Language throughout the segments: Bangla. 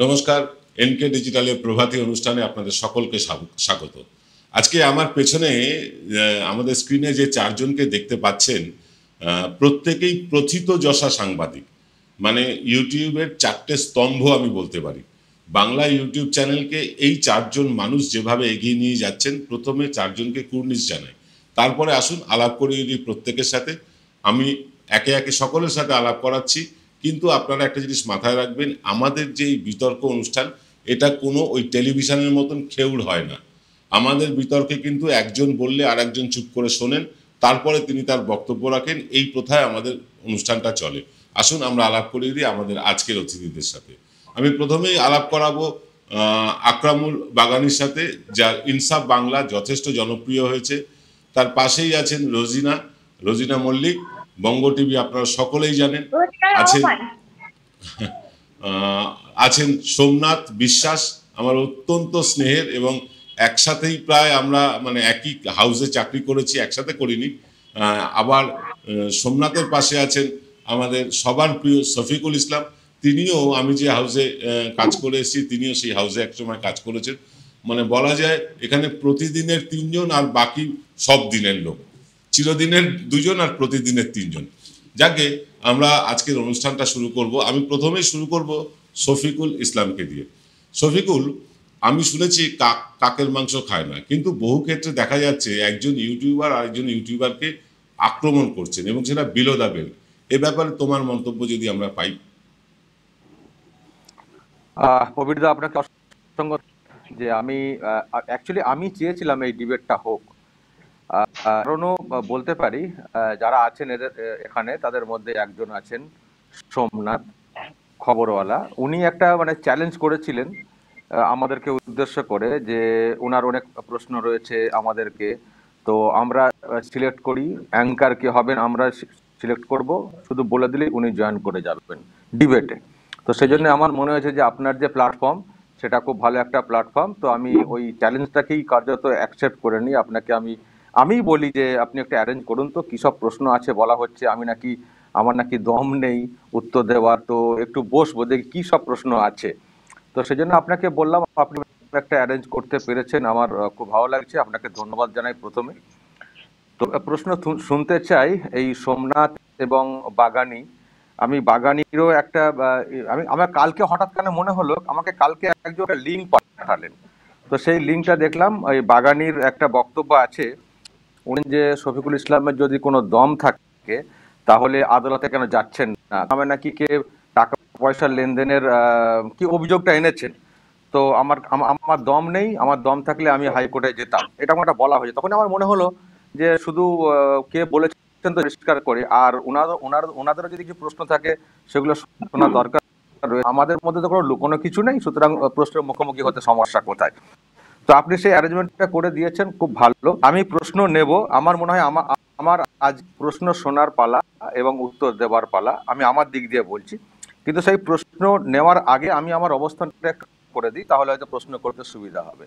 নমস্কার, এনকে ডিজিটালের প্রভাতী অনুষ্ঠানে আপনাদের সকলকে স্বাগত। আজকে আমার পেছনে আমাদের স্ক্রিনে যে চারজনকে দেখতে পাচ্ছেন, প্রত্যেকেই প্রথিতযশা সাংবাদিক। মানে ইউটিউবের চারটে স্তম্ভ আমি বলতে পারি। বাংলা ইউটিউব চ্যানেলকে এই চারজন মানুষ যেভাবে এগিয়ে নিয়ে যাচ্ছেন, প্রথমে চারজনকে কুর্নিশ জানাই। তারপরে আসুন আলাপ করিয়ে দিই প্রত্যেকের সাথে। আমি একে একে সকলের সাথে আলাপ করাচ্ছি, কিন্তু আপনারা একটা জিনিস মাথায় রাখবেন, আমাদের যে এই বিতর্ক অনুষ্ঠান, এটা কোনো ওই টেলিভিশনের মতন খেউড় হয় না। আমাদের বিতর্কে কিন্তু একজন বললে আর একজন চুপ করে শোনেন, তারপরে তিনি তার বক্তব্য রাখেন। এই প্রথায় আমাদের অনুষ্ঠানটা চলে। আসুন আমরা আলাপ করিয়ে দিই আমাদের আজকের অতিথিদের সাথে। আমি প্রথমেই আলাপ করাবো আকরামুল বাগানির সাথে, যার ইনসাফ বাংলা যথেষ্ট জনপ্রিয় হয়েছে। তার পাশেই আছেন রোজিনা মল্লিক, বঙ্গ টিভি আপনারা সকলেই জানেন। আছেন সোমনাথ বিশ্বাস, আমার অত্যন্ত স্নেহের, এবং একসাথেই প্রায় আমরা মানে একই হাউসে চাকরি করেছি, একসাথে করিনি। আবার সোমনাথের পাশে আছেন আমাদের সবার প্রিয় শফিকুল ইসলাম। তিনিও আমি যে হাউসে কাজ করে এসেছি, তিনিও সেই হাউসে একসময় কাজ করেছেন। মানে বলা যায় এখানে প্রতিদিনের 3 জন আর বাকি সব দিনের লোক, চিরদিনের 2 জন আর প্রতিদিনের 3 জন। যাকে আমরা আজকের অনুষ্ঠানটা শুরু করব। আমি প্রথমেই শুরু করব শফিকুল ইসলামকে দিয়ে। শফিকুল, আমি শুনেছি কাকের মাংস খায় না, কিন্তু বহু ক্ষেত্রে দেখা যাচ্ছে একজন ইউটিউবার আরেকজন ইউটিউবারকে আক্রমণ করছেন, এবং সেটা বিলো দ্য বেল্ট। এ ব্যাপারে তোমার মন্তব্য যদি আমরা পাই। প্রবীরদা, আপনাকে অসংখ্য যে আমি চেয়েছিলাম এই ডিবেটটা হোক। কারণও বলতে পারি, যারা আছেন এখানে তাদের মধ্যে একজন আছেন সোমনাথ খবরওয়ালা। উনি একটা মানে চ্যালেঞ্জ করেছিলেন আমাদেরকে উদ্দেশ্য করে, যে ওনার অনেক প্রশ্ন রয়েছে আমাদেরকে, তো আমরা সিলেক্ট করি অ্যাঙ্কার কে হবেন, আমরা সিলেক্ট করব, শুধু বলে দিলেই উনি জয়েন করে যাবেন ডিবেটে। তো সেই জন্য আমার মনে হয়েছে যে আপনার যে প্ল্যাটফর্ম, সেটা খুব ভালো একটা প্ল্যাটফর্ম। তো আমি ওই চ্যালেঞ্জটাকেই কার্যত অ্যাকসেপ্ট করে নিই। আপনাকে আমি বলি যে আপনি একটা অ্যারেঞ্জ করুন তো, কী সব প্রশ্ন আছে বলা হচ্ছে, আমার নাকি দম নেই উত্তর দেওয়ার, তো একটু বসবো দেখি কী সব প্রশ্ন আছে। তো সেই জন্য আপনাকে বললাম, আপনি একটা অ্যারেঞ্জ করতে পেরেছেন, আমার খুব ভালো লাগছে, আপনাকে ধন্যবাদ জানাই প্রথমে। তো প্রশ্ন শুনতে চাই এই সোমনাথ এবং বাগানি। আমি বাগানিরও একটা আমার কালকে হঠাৎ কেন মনে হলো, আমাকে কালকে একজন লিঙ্ক পাঠালেন, তো সেই লিঙ্কটা দেখলাম। ওই বাগানির একটা বক্তব্য আছে, উনি যে শফিকুল ইসলামের যদি কোনো দম থাকে তাহলে আদালতে কেন যাচ্ছেন না, আমার নাকি কে টাকা পয়সার লেনদেনের কি অভিযোগটা এনেছেন। তো আমার দম নেই, আমার দম থাকলে আমি হাইকোর্টে যেতাম, এটা আমার বলা হয়েছে। তখন আমার মনে হলো যে শুধু কে বলেছেন তো পরিষ্কার করে, আর ওনাদেরও যদি কিছু প্রশ্ন থাকে সেগুলো শোনা দরকার। আমাদের মধ্যে তো কোনো লুকোনো কিছু নেই, সুতরাং প্রশ্নের মুখোমুখি হতে সমস্যা কোথায়। তো আপনি সেই অ্যারেঞ্জমেন্টটা করে দিয়েছেন, খুব ভালো। আমি প্রশ্ন নেব। আমার মনে হয় আমার আজ প্রশ্ন শোনার পালা এবং উত্তর দেওয়ার পালা। আমি আমার দিক দিয়ে বলছি, কিন্তু সেই প্রশ্ন নেওয়ার আগে আমি আমার অবস্থানটা করে দিই, তাহলে হয়তো প্রশ্ন করতে সুবিধা হবে।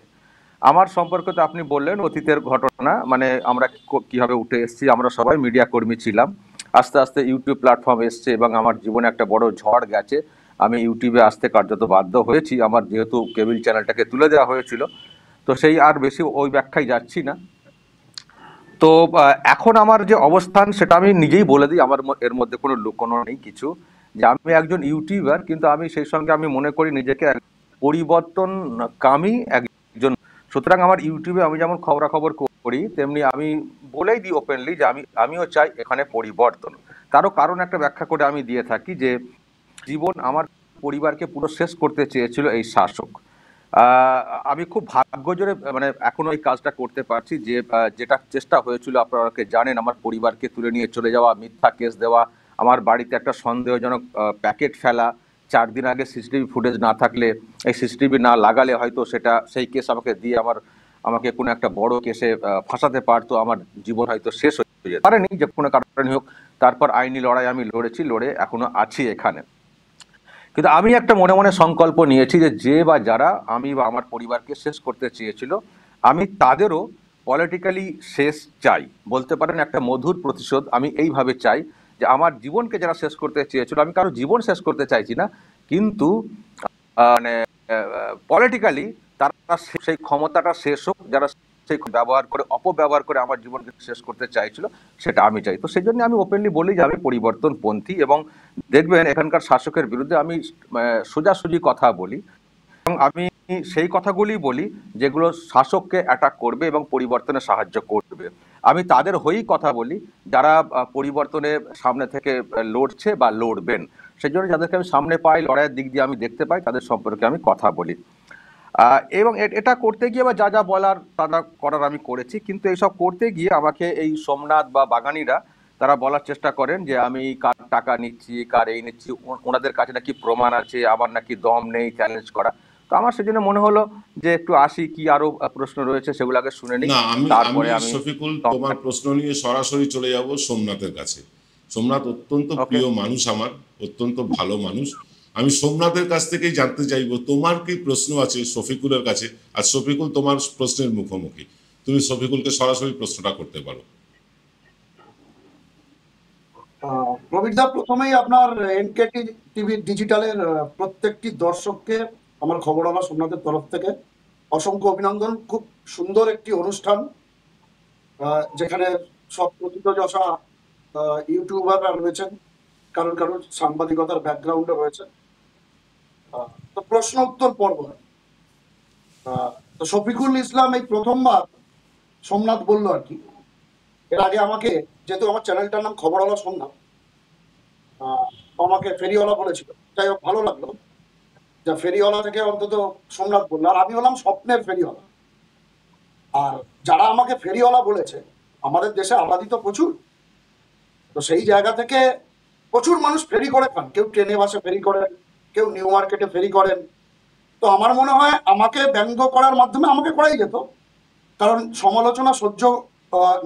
আমার সম্পর্কে তো আপনি বললেন অতীতের ঘটনা, মানে আমরা কিভাবে উঠে এসেছি। আমরা সবাই মিডিয়া কর্মী ছিলাম, আস্তে আস্তে ইউটিউব প্ল্যাটফর্ম এসছে এবং আমার জীবনে একটা বড় ঝড় গেছে। আমি ইউটিউবে আসতে কার্যত বাধ্য হয়েছি, আমার যেহেতু কেবল চ্যানেলটাকে তুলে দেওয়া হয়েছিল। তো সেই আর বেশি ওই ব্যাখ্যায় যাচ্ছি না। তো এখন আমার যে অবস্থান সেটা আমি নিজেই বলে দিই, আমার এর মধ্যে কোনো লুকোনো নেই কিছু, যে আমি একজন ইউটিউবার, কিন্তু আমি সেই সঙ্গে আমি মনে করি নিজেকে পরিবর্তনকামী একজন। সুতরাং আমার ইউটিউবে আমি যেমন খবরাখবর করি, তেমনি আমি বলেই দিই ওপেনলি যে আমিও চাই এখানে পরিবর্তন। তারও কারণ একটা ব্যাখ্যা করে আমি দিয়ে থাকি, যে জীবন আমার পরিবারকে পুরো শেষ করতে চেয়েছিল এই শাসক। আমি খুব ভাগ্য জোরে মানে এখনো এই কাজটা করতে পারছি, যে যেটা চেষ্টা হয়েছিল আপনারা জানেন, আমার পরিবারকে তুলে নিয়ে চলে যাওয়া, মিথ্যা কেস দেওয়া, আমার বাড়িতে একটা সন্দেহজনক প্যাকেট ফেলা, 4 দিন আগে সিসিটিভি ফুটেজ না থাকলে, এই সিসিটিভি না লাগালে হয়তো সেই কেস আমাকে দিয়ে আমাকে কোনো একটা বড় কেসে ফাঁসাতে পারতো, আমার জীবন হয়তো শেষ হয়ে যেত পারেনি, যে কোনো কারণে হোক। তারপর আইনি লড়াই আমি লড়ে এখনো আছি এখানে। কিন্তু আমি একটা মনে মনে সংকল্প নিয়েছি, যে বা যারা আমি বা আমার পরিবারকে শেষ করতে চেয়েছিল, আমি তাদেরও পলিটিক্যালি শেষ চাই। বলতে পারেন একটা মধুর প্রতিশোধ আমি এইভাবে চাই, যে আমার জীবনকে যারা শেষ করতে চেয়েছিল, আমি কারো জীবন শেষ করতে চাইছি না, কিন্তু মানে পলিটিক্যালি তারা সেই ক্ষমতাটা শেষ হোক, যারা সেই ব্যবহার করে অপব্যবহার করে আমার জীবনকে শেষ করতে চাইছিল, সেটা আমি চাই। তো সেই জন্য আমি ওপেনলি বলি যে আমি পরিবর্তনপন্থী, এবং দেখবেন এখানকার শাসকের বিরুদ্ধে আমি সোজাসুজি কথা বলি, এবং আমি সেই কথাগুলি বলি যেগুলো শাসককে অ্যাটাক করবে এবং পরিবর্তনে সাহায্য করবে। আমি তাদের হয়েই কথা বলি যারা পরিবর্তনে সামনে থেকে লড়ছে বা লড়বেন। সেই জন্য যাদেরকে আমি সামনে পাই, লড়াইয়ের দিক দিয়ে আমি দেখতে পাই, তাদের সম্পর্কে আমি কথা বলি। এবং এটা করতে গিয়ে বা যা যা বলার তারা করার আমি করেছি, কিন্তু এইসব করতে গিয়ে আমাকে এই সোমনাথ বা বাগানিরা তারা বলার চেষ্টা করেন যে আমি কার টাকা নিচ্ছি, কার এই নিচ্ছি, ওনাদের কাছে নাকি প্রমাণ আছে, আমার নাকি দম নেই চ্যালেঞ্জ করা। তো আমার সেজন্য মনে হলো যে একটু আসি, কি আরো প্রশ্ন রয়েছে সেগুলো আগে শুনে নিই, না, আমি তারপরে আমি শফিকুল তোমার প্রশ্ন নিয়ে সরাসরি চলে যাব সোমনাথের কাছে। সোমনাথ অত্যন্ত ওকে। প্রিয় মানুষ আমার, অত্যন্ত ভালো মানুষ। আমি সোমনাথের কাছ থেকেই জানতে চাইবো তোমার কি প্রশ্ন আছে শফিকুলের কাছে, আর শফিকুল তোমার প্রশ্নের মুখোমুখি। তুমি শফিকুলকে সরাসরি প্রশ্নটা করতে পারো। প্রবীরদা, প্রথমেই আপনার এনকেটি টিভি ডিজিটালের প্রত্যেকটি দর্শককে আমার খবরওয়ালা সোমনাথের তরফ থেকে অসংখ্য অভিনন্দন। খুব সুন্দর একটি অনুষ্ঠান, যেখানে সব প্রথিতযশা ইউটিউবাররা রয়েছেন, কারোর কারোর সাংবাদিকতার ব্যাকগ্রাউন্ডে রয়েছে। তো প্রশ্ন উত্তর পর্ব। তো শফিকুল ইসলাম এই প্রথমবার সোমনাথ বললো আর কি। এর আগে আমাকে, যেহেতু আমার চ্যানেলটার নাম খবরওয়ালা সোমনাথ, আমাকে ফেরিওয়ালা বলেছিল। যাই হোক, ভালো লাগলো যে ফেরিওয়ালা থেকে অন্তত সোমনাথ বললো। আর আমি হলাম স্বপ্নের ফেরিওয়ালা। আর যারা আমাকে ফেরিওয়ালা বলেছে, আমাদের দেশে আবাদি তো প্রচুর, তো সেই জায়গা থেকে প্রচুর মানুষ ফেরি করে খান। কেউ ট্রেনে বাসে ফেরি করেন, কেউ নিউ মার্কেটে ফেরি করেন। তো আমার মনে হয় আমাকে ব্যঙ্গ করার মাধ্যমে আমাকে করাই যেত, কারণ সমালোচনা সহ্য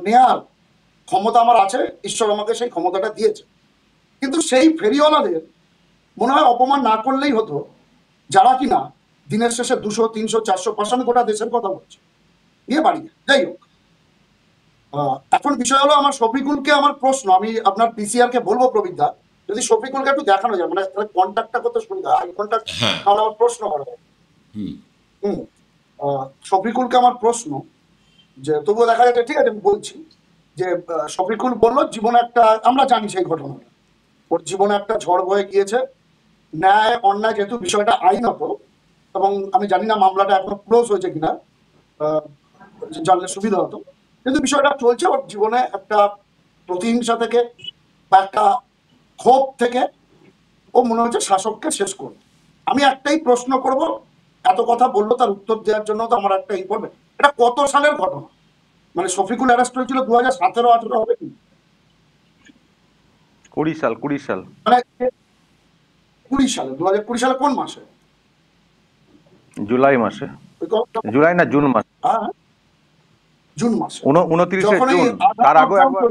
নেয়ার ক্ষমতা আমার আছে, ঈশ্বর আমাকে সেই ক্ষমতাটা দিয়েছে। কিন্তু সেই ফেরিওয়ালাদের মনে হয় অপমান না করলেই হতো, যারা কিনা দিনের শেষে 200, 300, 400, 500, গোটা দেশের কথা বলছে, নিয়ে বাড়ি। যাই হোক, এখন বিষয় হলো আমার শফিকুলকে আমার প্রশ্ন। আমি আপনার পিসিআর কে বলবো, প্রবীরদা, যদি শফিকুলকে একটু দেখানো যায়, মানে কন্ট্যাক্টটা করতে সুবিধা, আই কন্ট্যাক্ট, তাহলে আমার প্রশ্ন করা যায়। শফিকুলকে আমার প্রশ্ন, যে তবুও দেখা যাচ্ছে, ঠিক আছে আমি বলছি, যে শফিকুল বললো জীবনে একটা, আমরা জানি সেই ঘটনাটা, ওর জীবনে একটা ঝড় বয়ে গিয়েছে। ন্যায় অন্যায় যেহেতু বিষয়টা আইনত, এবং আমি জানি না মামলাটা এখনো ক্লোজ হয়েছে কিনা, জানলে সুবিধা হতো, কিন্তু বিষয়টা চলছে। ওর জীবনে একটা প্রতিহিংসা থেকে বা একটা ক্ষোভ থেকে ও মনে হচ্ছে শাসককে শেষ করবে। আমি একটাই প্রশ্ন করব, এত কথা বললো, তার উত্তর দেওয়ার জন্য তো আমার একটা ইম্পর্টেন্ট, এটা কত সালের ঘটনা? মানে শফিকুল অ্যারেস্ট হয়েছিল 2017-18 হবে কি? 20 সাল। মানে 20 সালে, 2020 সালে কোন মাসে? জুলাই মাসে। জুলাই না জুন মাসে? হ্যাঁ, জুন মাসে, 29 জুন। তার আগে একবার,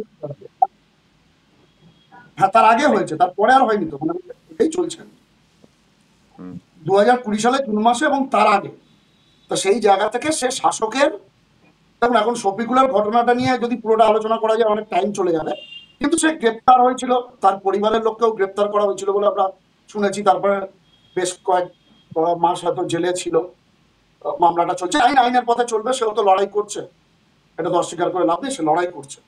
হ্যাঁ তার আগে হয়েছে, তারপরে আর হয়নি তো, মানে এটাই চলছে 2020 সালে জুন মাসে, এবং তার আগে। তো সেই জায়গা থেকে সে শাসকের, দেখুন এখন শফিকুলের ঘটনাটা নিয়ে যদি পুরোটা আলোচনা করা যায় অনেক টাইম চলে যাবে, কিন্তু সে গ্রেপ্তার হয়েছিল, তার পরিবারের লোককেও গ্রেপ্তার করা হয়েছিল বলে আমরা শুনেছি। তারপরে বেশ কয়েক মাস হয়তো জেলে ছিল, মামলাটা চলছে, আইনের পথে চলবে। সেও তো লড়াই করছে, এটা তো অস্বীকার করে লাভ নেই, সে লড়াই করছে।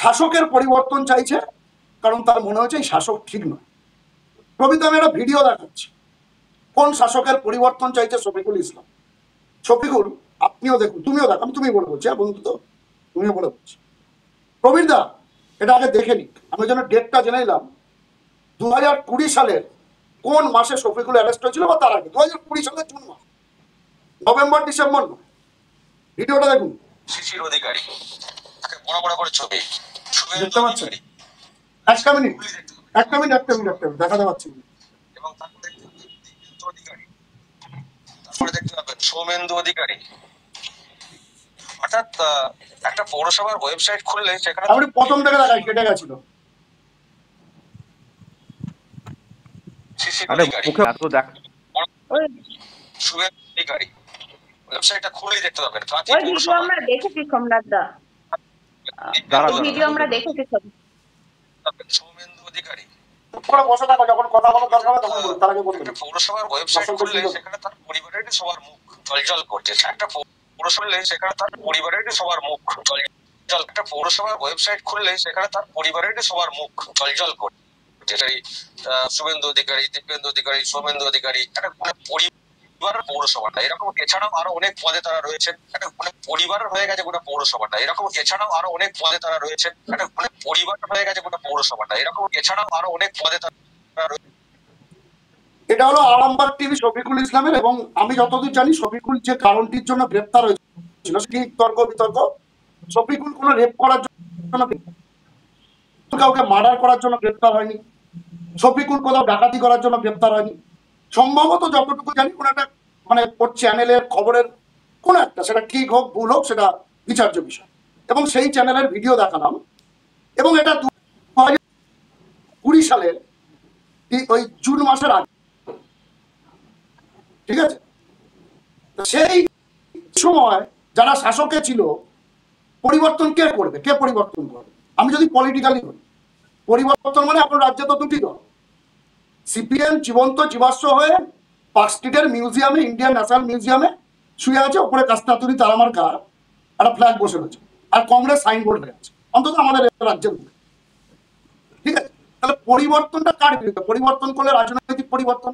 শাসকের পরিবর্তন চাইছে, কারণ তার মনে হচ্ছে এই শাসক ঠিক নয়। প্রবীরদা, আমি একটা ভিডিও দেখাচ্ছি, কোন শাসকের পরিবর্তন চাইছে শফিকুল ইসলাম। শফিকুল, আপনিও দেখুন, তুমিও দেখো, তুমি বলে বলছি, হ্যাঁ বন্ধু, তো তুমিও বলে বলছি। প্রবীরদা, এটা আগে দেখে নিক, আমি যেন ডেটটা জেনে নিলাম 2020 সালের কোন মাসে শফিকুল অ্যারেস্ট হয়েছিল, বা তার আগে 2020 সালের জুন মাস, নভেম্বর ডিসেম্বর নয়। ভিডিওটা দেখুন। শিশির অধিকারী, তাকে বড় বড় করে ছবি দেখতে পাচ্ছেন? একটা মিনিট দেখাতে পাচ্ছি। এবং তারপরে দিব্যেন্দু অধিকারী, তারপরে দেখতে পাবেন সৌমেন্দু অধিকারী। অর্থাৎ একটা পৌরসভার ওয়েবসাইট খুললে সেখানে আপনি প্রথম থেকে দেখাই, কেটে গেছিল। শিশির আরে অধিকারী, মুখে এত দেখ, শুভেন্দু অধিকারী, ওয়েবসাইটটা খুলেই দেখতে পাবেন। ওই ভিডিও আমরা দেখেছি সোমনাথ দা, ওই ভিডিও আমরা দেখেছি। সৌমেন্দু অধিকারী, করে বসে থাকো, যখন কথা বলার দরকার হবে তখন বলো, তার আগে বলতে একটা পৌরসভার ওয়েবসাইট খুললে সেখানে তার পরিবারের সবার মুখ জলজল করছে। একটা পৌরসভা সেখানে তার পরিবারের সবার মুখ জলজল, একটা পৌরসভার ওয়েবসাইট খুললে সেখানে তার পরিবারের সবার মুখ জলজল করছে। সেই শুভেন্দু অধিকারী, দীপেন্দু অধিকারী, সৌমেন্দু অধিকারী, একটা পরিবার পৌরসভাটা এরকম, এছাড়াও আরো অনেক পদে তারা রয়েছেন, একটা পরিবার হয়ে গেছে গোটা পৌরসভাটা এরকম, এছাড়াও আরো অনেক পদে তারা রয়েছেন, একটা পরিবার হয়ে গেছে গোটা পৌরসভাটা এরকম, এছাড়াও আরো অনেক পদে তারা। এটা হলো আরামবাগ টিভি শফিকুল ইসলামের, এবং আমি যতদূর জানি শফিকুল যে কারণটির জন্য গ্রেপ্তার হয়েছিল সেটি তর্ক বিতর্ক। শফিকুল কোনো রেপ করার জন্য, কাউকে মার্ডার করার জন্য গ্রেপ্তার হয়নি, শফিকুল কোথাও ডাকাতি করার জন্য গ্রেপ্তার হয়নি। সম্ভবত যতটুকু জানি কোনো একটা মানে ওর চ্যানেলের খবরের কোনো একটা, সেটা ঠিক হোক ভুল হোক সেটা বিচার্য বিষয়, এবং সেই চ্যানেলের ভিডিও দেখালাম। এবং এটা 2020 সালের ওই জুন মাসের আগে, ঠিক আছে? সেই সময় যারা শাসকে ছিল, পরিবর্তন কে করবে, কে পরিবর্তন করবে? আমি যদি পলিটিক্যালি বলি, পরিবর্তন মানে আপনার রাজ্যে তো দুটি দল, সিপিএম জীবন্ত জীবাশ্ম হয়ে পার্ক স্ট্রিটের মিউজিয়ামে, ইন্ডিয়ান ন্যাশনাল মিউজিয়ামে শুয়ে আছে, ওপরে কাস্তাতুরি তার আমার কার একটা ফ্ল্যাগ বসে রয়েছে, আর কংগ্রেস সাইনবোর্ড হয়ে আছে, অন্তত আমাদের রাজ্যের মধ্যে। ঠিক আছে, তাহলে পরিবর্তনটা কার বিরুদ্ধে? পরিবর্তন করলে রাজনৈতিক পরিবর্তন,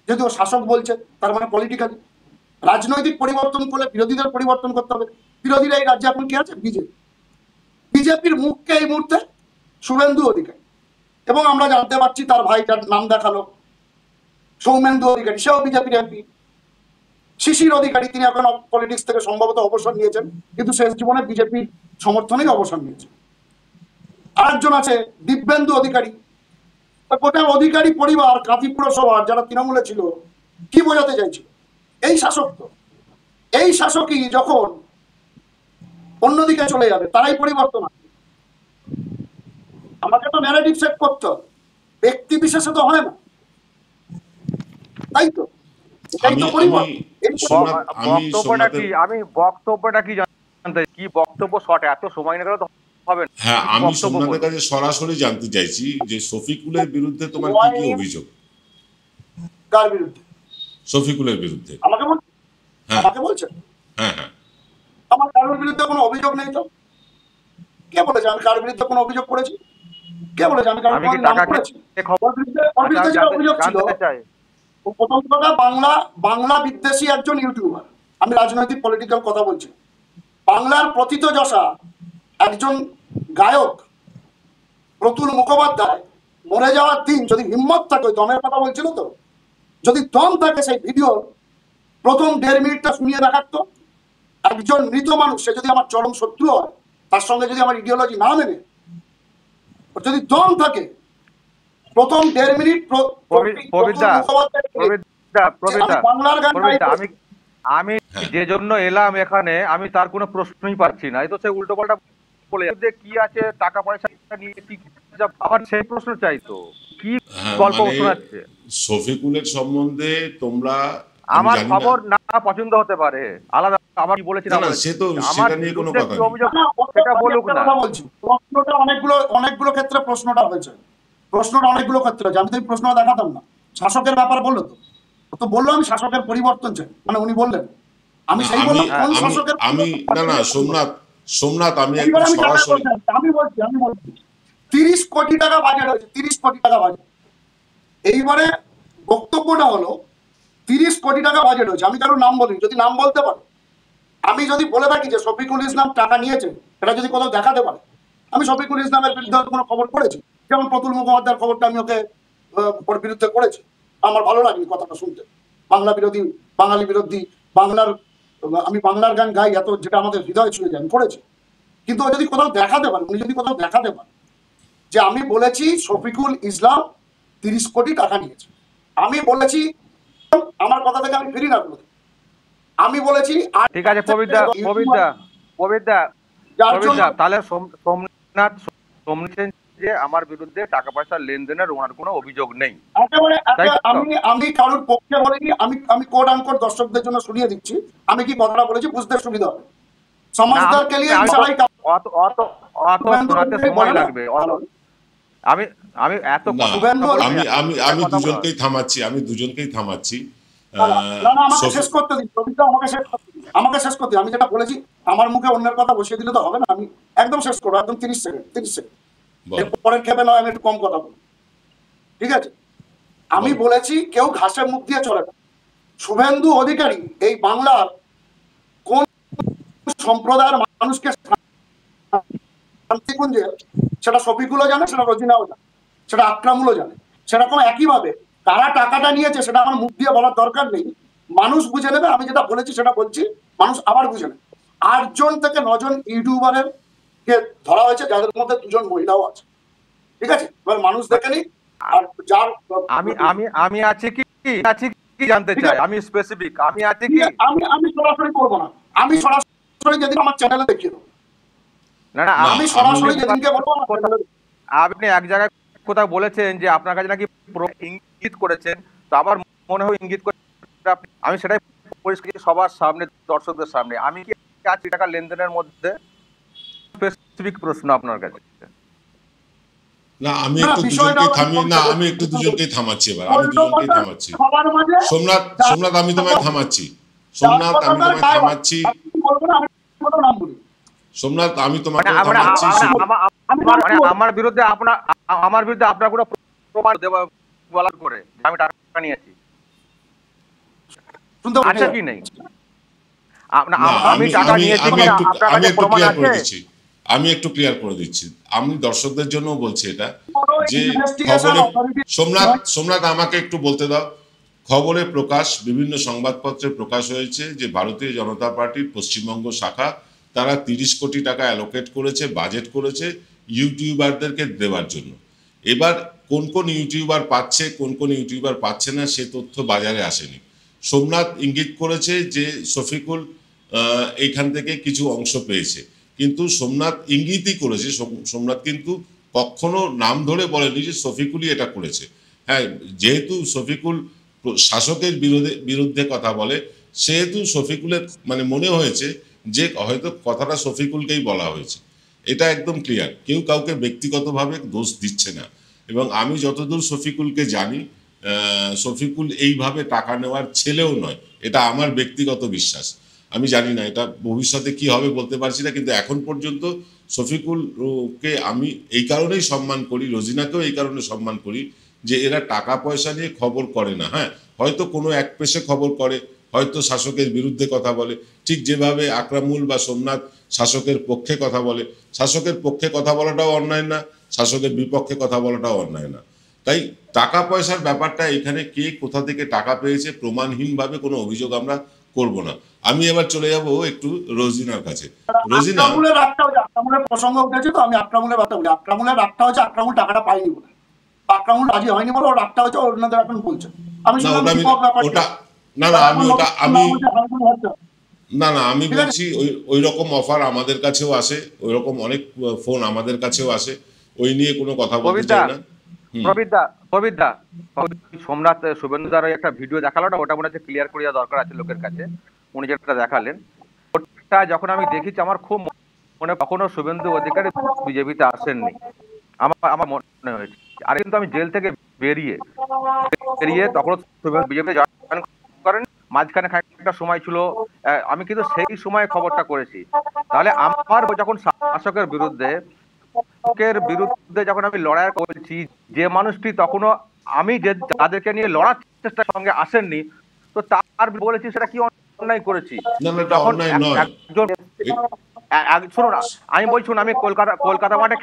যদি ও শাসক বলছে তার মানে পলিটিক্যালি। রাজনৈতিক পরিবর্তন করলে বিরোধীদের পরিবর্তন করতে হবে। বিরোধীরা এই রাজ্যে এখন কি আছে? বিজেপি। বিজেপির মুখকে এই মুহূর্তে শুভেন্দু অধিকারী, এবং আমরা জানতে পারছি তার ভাইটার নাম দেখালো সৌমেন্দু অধিকারী, সেও বিজেপির এমপি। শিশির অধিকারী, তিনি এখন পলিটিক্স থেকে সম্ভবত অবসর নিয়েছেন, কিন্তু শেষ জীবনে বিজেপির সমর্থনেই অবসর নিয়েছেন। আরেকজন আছে দিব্যেন্দু অধিকারী। গোটা অধিকারী পরিবার, কাঁথি পুরসভার যারা তৃণমূলে ছিল, কি বোঝাতে চাইছিল? এই শাসক তো, এই শাসকই যখন অন্যদিকে চলে যাবে তারাই পরিবর্তন আসবে। আমাকে তো ন্যারেটিভ সেট করতে হবে, ব্যক্তি বিশেষে তো হয় না, তাই তো? বক্তব্যটা কি জানতে, কি বক্তব্য শর্ট, এত সময় না গেলে তো হবে না। হ্যাঁ, আমি সোমনাথের কাছে সরাসরি জানতে চাইছি যে শফিকুলের বিরুদ্ধে তোমার কি কি অভিযোগ? কার বিরুদ্ধে? শফিকুলের বিরুদ্ধে। আমাকে বলছেন? আমাকে বলছেন? হ্যাঁ হ্যাঁ, আমার কারোর বিরুদ্ধে কোনো অভিযোগ নেই তো। কে বলেছে আমি কার বিরুদ্ধে কোনো অভিযোগ করেছি? কে বলেছে আমি কারোর নাম করেছি? অভিযোগ ছিল প্রথম কথা, বাংলা বিদ্বেষী একজন ইউটিউবার। আমি রাজনৈতিক পলিটিক্যাল কথা বলছি। বাংলার প্রথিত যশা একজন গায়ক প্রতুল মুখোপাধ্যায় মরে যাওয়ার দিন যদি হিম্মত থাকে, দমের কথা বলছিল তো, যদি দম থাকে সেই ভিডিও প্রথম 1.5 মিনিটটা শুনিয়ে দেখাতো। একজন মৃত মানুষ, সে যদি আমার চরম শত্রু হয়, তার সঙ্গে যদি আমার ইডিওলজি না মেনে, যদি দম থাকে, প্রথম 1.5 মিনিট বাংলার গান। আমি যে জন্য এলাম এখানে, আমি তার কোনো প্রশ্নই পাচ্ছি না। এই তো সে উল্টো পাল্টা বলে কি আছে, টাকা পয়সা নিয়ে কি, আমার সেই প্রশ্ন চাই তো, কি গল্প শোনাচ্ছে শফিকুলের সম্বন্ধে? তোমরা, আমার খবর না পছন্দ হতে পারে, আলাদা আমার কি বলেছি না, সে তো সেটা নিয়ে কোনো কথা নেই, সেটা বলুক না। প্রশ্নটা অনেকগুলো ক্ষেত্রে প্রশ্নটা হয়েছে, প্রশ্নটা অনেকগুলো ক্ষেত্রে হয়েছে। আমি তো এই প্রশ্নটা দেখাতাম না। শাসকের ব্যাপার বললো তো বললো আমি শাসকের পরিবর্তন চাই, মানে উনি বললেন, আমি সেই বললাম কোন শাসকের? আমি না সোমনাথ আমি সরাসরি আমি বলছি 30 কোটি টাকা বাজেট হয়েছে, 30 কোটি টাকা বাজেট। এইবারে বক্তব্যটা হলো 30 কোটি টাকা বাজেট হয়েছে। আমি কারোর নাম বলিনি, যদি নাম বলতে পারে, আমি যদি বলে থাকি যে শফিকুল ইসলাম টাকা নিয়েছে, এটা যদি কোথাও দেখাতে পারে, আমি শফিকুল ইসলামের বিরুদ্ধে কোনো খবর করেছি, যেমন প্রতুল মুখোপাধ্যায়ের খবরটা আমি ওর বিরুদ্ধে করেছি। আমার ভালো লাগেনি কথাটা শুনতে, বাংলা বিরোধী, বাঙালি বিরোধী, আমি বাংলার গান গাই এত, যেটা আমাদের হৃদয় ছুঁয়ে যায়, আমি করেছি। কিন্তু ও যদি কোথাও দেখাতে পারে, উনি যদি কোথাও দেখাতে পারে যে আমি বলেছি শফিকুল ইসলাম 30 কোটি টাকা নিয়েছে, আমি বলেছি, আমার কথা থেকে আমি ফিরি না, আমি বলেছি। ঠিক আছে পবিত্রা, তাহলে সোমনাথ যে আমার বিরুদ্ধে টাকা পয়সা লেনদেনের ওনার কোনো অভিযোগ নেই। আমি কারোর পক্ষে বলিনি, আমি কোড আনকোড দর্শকদের জন্য শুনিয়ে দিচ্ছি আমি কি কথাটা বলেছি, বুঝতে সুবিধা হবে। সমাজদারকে নিয়ে অত শোনাতে সময় লাগবে। আমি আমি এত না, শুভেন্দু আমি দুজনকেই থামাচ্ছি। না না আমাকে সফি- শেষ করতে দিন, রবিদা আমাকে শেষ করতে দিন। আমি যেটা বলেছি আমার মুখে অন্যের কথা বসিয়ে দিলে তো হবে না। আমি একদম শেষ করবো, একদম 30 সেকেন্ড। বল। পরের ক্ষেপে নয় আমি একটু কম কথা বলি, ঠিক আছে? আমি বল। বলেছি কেউ ঘাসের মুখ দিয়ে চলে না। শুভেন্দু অধিকারী এই বাংলার কোন সম্প্রদায়ের মানুষকে শান্তিকুঞ্জে, সেটা শফিকুলও জানে, সেটা রোজিনাও জানে, সেটা আকরামুলও জানে। সেরকম একইভাবে কারা টাকাটা নিয়েছে সেটা আমার মুখ দিয়ে বলার দরকার নেই, মানুষ বুঝে নেবে। আমি যেটা বলেছি সেটা বলছি, মানুষ আবার বুঝে নেবে। 8 জন থেকে 9 জন ইউটিউবারের কে ধরা হয়েছে, যাদের মধ্যে 2 জন মহিলাও আছে, ঠিক আছে? এবার মানুষ দেখে নি। আর যার আমি আছি কি জানতে চাই, আমি স্পেসিফিক আমি আছি কি? আমি সরাসরি করবো না, আমি সরাসরি যেদিন আমার চ্যানেলে দেখিয়ে দেবো, না না, আমি সরাসরি যেদিনকে বলবো আমার চ্যানেলে। আপনি এক জায়গায় কোথাও বলেছেন যে আপনার কাছে নাকি ইঙ্গিত করেছেন, তো আমার মনে হয় ইঙ্গিত করে আমি সেটাই পরিষ্কার সবার সামনে, দর্শকদের সামনে, আমি কি আছি টাকা লেনদেনের মধ্যে? স্পেসিফিক প্রশ্ন আপনার কাছে। না, আমি একটু দুজনকেই থামাচ্ছি এবার। সোমনাথ আমি তোমায় থামাচ্ছি। আমার বিরুদ্ধে আপনার কোনো প্রমাণ বলার করে আমি টাকা নিয়েছি আচ্ছা কি নেই? আমি টাকা নিয়েছি, আমি একটু ক্লিয়ার করে দিচ্ছি। আমি দর্শকদের জন্য বলছি এটা, যে খবরে সোমনাথ আমাকে একটু বলতে দাও। খবরে প্রকাশ, বিভিন্ন সংবাদপত্রে প্রকাশ হয়েছে যে ভারতীয় জনতা পার্টির পশ্চিমবঙ্গ শাখা তারা 30 কোটি টাকা অ্যালোকেট করেছে, বাজেট করেছে ইউটিউবারদেরকে দেওয়ার জন্য। এবার কোন কোন ইউটিউবার পাচ্ছে, কোন কোন ইউটিউবার পাচ্ছে না, সে তথ্য বাজারে আসেনি। সোমনাথ ইঙ্গিত করেছে যে শফিকুল এইখান থেকে কিছু অংশ পেয়েছে, কিন্তু সোমনাথ ইঙ্গিতই করেছে। সোমনাথ কিন্তু কখনো নাম ধরে বলেনি যে শফিকুলই এটা করেছে। হ্যাঁ, যেহেতু শফিকুল শাসকের বিরুদ্ধে কথা বলে, সেহেতু শফিকুলের মানে মনে হয়েছে যে হয়তো কথাটা শফিকুলকেই বলা হয়েছে। এটা একদম ক্লিয়ার, কেউ কাউকে ব্যক্তিগতভাবে দোষ দিচ্ছে না। এবং আমি যতদূর শফিকুলকে জানি, শফিকুল এইভাবে টাকা নেওয়ার ছেলেও নয়, এটা আমার ব্যক্তিগত বিশ্বাস। আমি জানি না এটা ভবিষ্যতে কি হবে বলতে পারছি না, কিন্তু এখন পর্যন্ত শফিকুলকে আমি এই কারণেই সম্মান করি, রোজিনাকেও এই কারণে সম্মান করি যে এরা টাকা পয়সা নিয়ে খবর করে না। হ্যাঁ, হয়তো কোনো এক পেশে খবর করে, হয়তো শাসকের বিরুদ্ধে কথা বলে, ঠিক যেভাবে আকরামুল বা সোমনাথ শাসকের পক্ষে কথা বলে। শাসকের পক্ষে কথা বলাটাও অন্যায় না, শাসকের বিপক্ষে কথা বলাটাও অন্যায় না। তাই টাকা পয়সার ব্যাপারটা এখানে কে কোথা থেকে টাকা পেয়েছে প্রমাণহীনভাবে কোনো অভিযোগ আমরা করব না। আমি এবার চলে যাব একটু রোজিনার কাছে। রোজিনা, আকরামুলের প্রসঙ্গ উঠেছে, তো আমি আকরামুলের কথা বলি। আকরামুলের রাগটা হচ্ছে আকরামুল টাকাটা পাইনি বলে, আকরামুল রাজি হয়নি বলে ওর রাগটা হচ্ছে অন্যদের এখন বলছে। আমি আমি বলছি ওই রকম অফার আমাদের কাছেও আসে, ওই রকম অনেক ফোন আমাদের কাছেও আসে, ওই নিয়ে কোনো কথা বলতে চাই না। প্রবীরদা, সোমনাথ শুভেন্দুদার একটা ভিডিও দেখালো না, ওটা মনে হচ্ছে ক্লিয়ার করে দেওয়া দরকার আছে লোকের কাছে। উনি যেটা দেখালেন ওটা যখন আমি দেখেছি আমার খুব মনে, কখনো শুভেন্দু অধিকারী বিজেপিতে আসেননি আমার মনে হয়েছে। আর কিন্তু আমি জেল থেকে বেরিয়ে তখন বিজেপিতে জয়েন করেন, মাঝখানে একটা সময় ছিল, আমি কিন্তু সেই সময় খবরটা করেছি। তাহলে আমার যখন শাসকের বিরুদ্ধে যখন আমি লড়াই করছি, যে মানুষটি তখনও আমি যাদেরকে নিয়ে লড়ার চেষ্টার সঙ্গে আসেননি, তো তার বলেছি সেটা কি অন্যায় করেছি? তখন শুনুন, আমি বলছি আমি কলকাতা মাঠে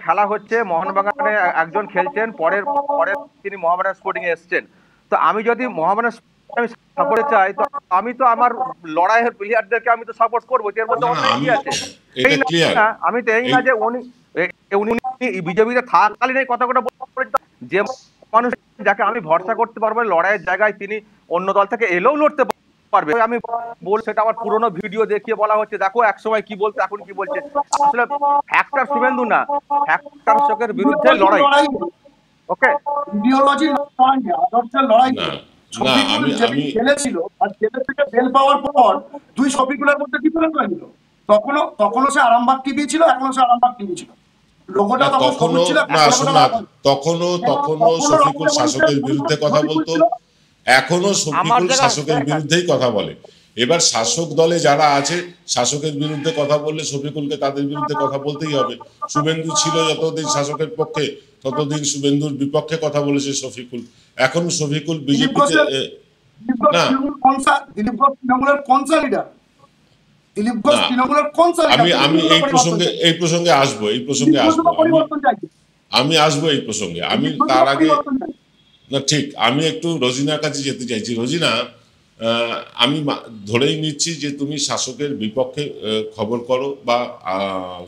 খেলা হচ্ছে, মোহনবাগানে একজন খেলছেন, পরে তিনি মোহামেডান স্পোর্টিং এ এসছেন। তো আমি যদি মোহামেডান সাপোর্ট চাই, তো আমি তো আমার লড়াইয়ের প্লেয়ারদেরকে আমি তো সাপোর্ট করবো, এর মধ্যে অন্যায় কি আছে? আমি তো এই না যে উনি বিজেপিতে থাকাকালীন এই কথাটা বলেছেন, যে মানুষ যাকে আমি ভরসা করতে পারবো লড়াইয়ের জায়গায়, তিনি অন্য দল থেকে এলেও লড়তে পারবে। আমি বল সেটা আমার পুরোনো ভিডিও দেখিয়ে বলা হচ্ছে, দেখো এক সময় কি বলতো এখন কি বলছে। আসলে ফ্যাক্টর শুভেন্দু না, ফ্যাক্টর শাসকের বিরুদ্ধে লড়াই। ওকে, ইডিওলজি লড়াই, আদর্শের লড়াই। শফিকুল যেদিন জেলে ছিল আর জেলে থেকে বেল পাওয়ার পর দুই শফিকুলের মধ্যে ডিফারেন্স হয়ে গেল। তখনও সে আরামবাগ টিভি ছিল, এখনো সে আরামবাগ টিভি ছিল। লোগোটা তখন তখনও সবুজ ছিল, না, এখন সোমনাথ, লাল। তখনও তখনও শফিকুল রংপুরের শাসকের মানুষের বিরুদ্ধে কথা সবুজ বলতো, ছিল। এখনো শফিকুল শাসকের বিরুদ্ধেই কথা বলে। এবার শাসক দলে যারা আছে শাসকের বিরুদ্ধে কথা বললে শফিকুলকে তাদের বিরুদ্ধে কথা বলতেই হবে। শুভেন্দু ছিল যতদিন শাসকের পক্ষে, ততদিন শুভেন্দুর বিপক্ষে কথা বলেছে শফিকুল। এখন শফিকুল বিজেপিতে না, দিলীপ ঘোষ তৃণমূলের কনসা লিডার, দিলীপ ঘোষ না, তৃণমূলের কনসা লিডার। আমি এই প্রসঙ্গে আসবো, আমি আসবো এই প্রসঙ্গে। আমি তার আগে না, ঠিক, আমি একটু রোজিনার কাছে যেতে চাইছি। রোজিনা, আমি ধরেই নিচ্ছি যে তুমি শাসকের বিপক্ষে খবর করো, বা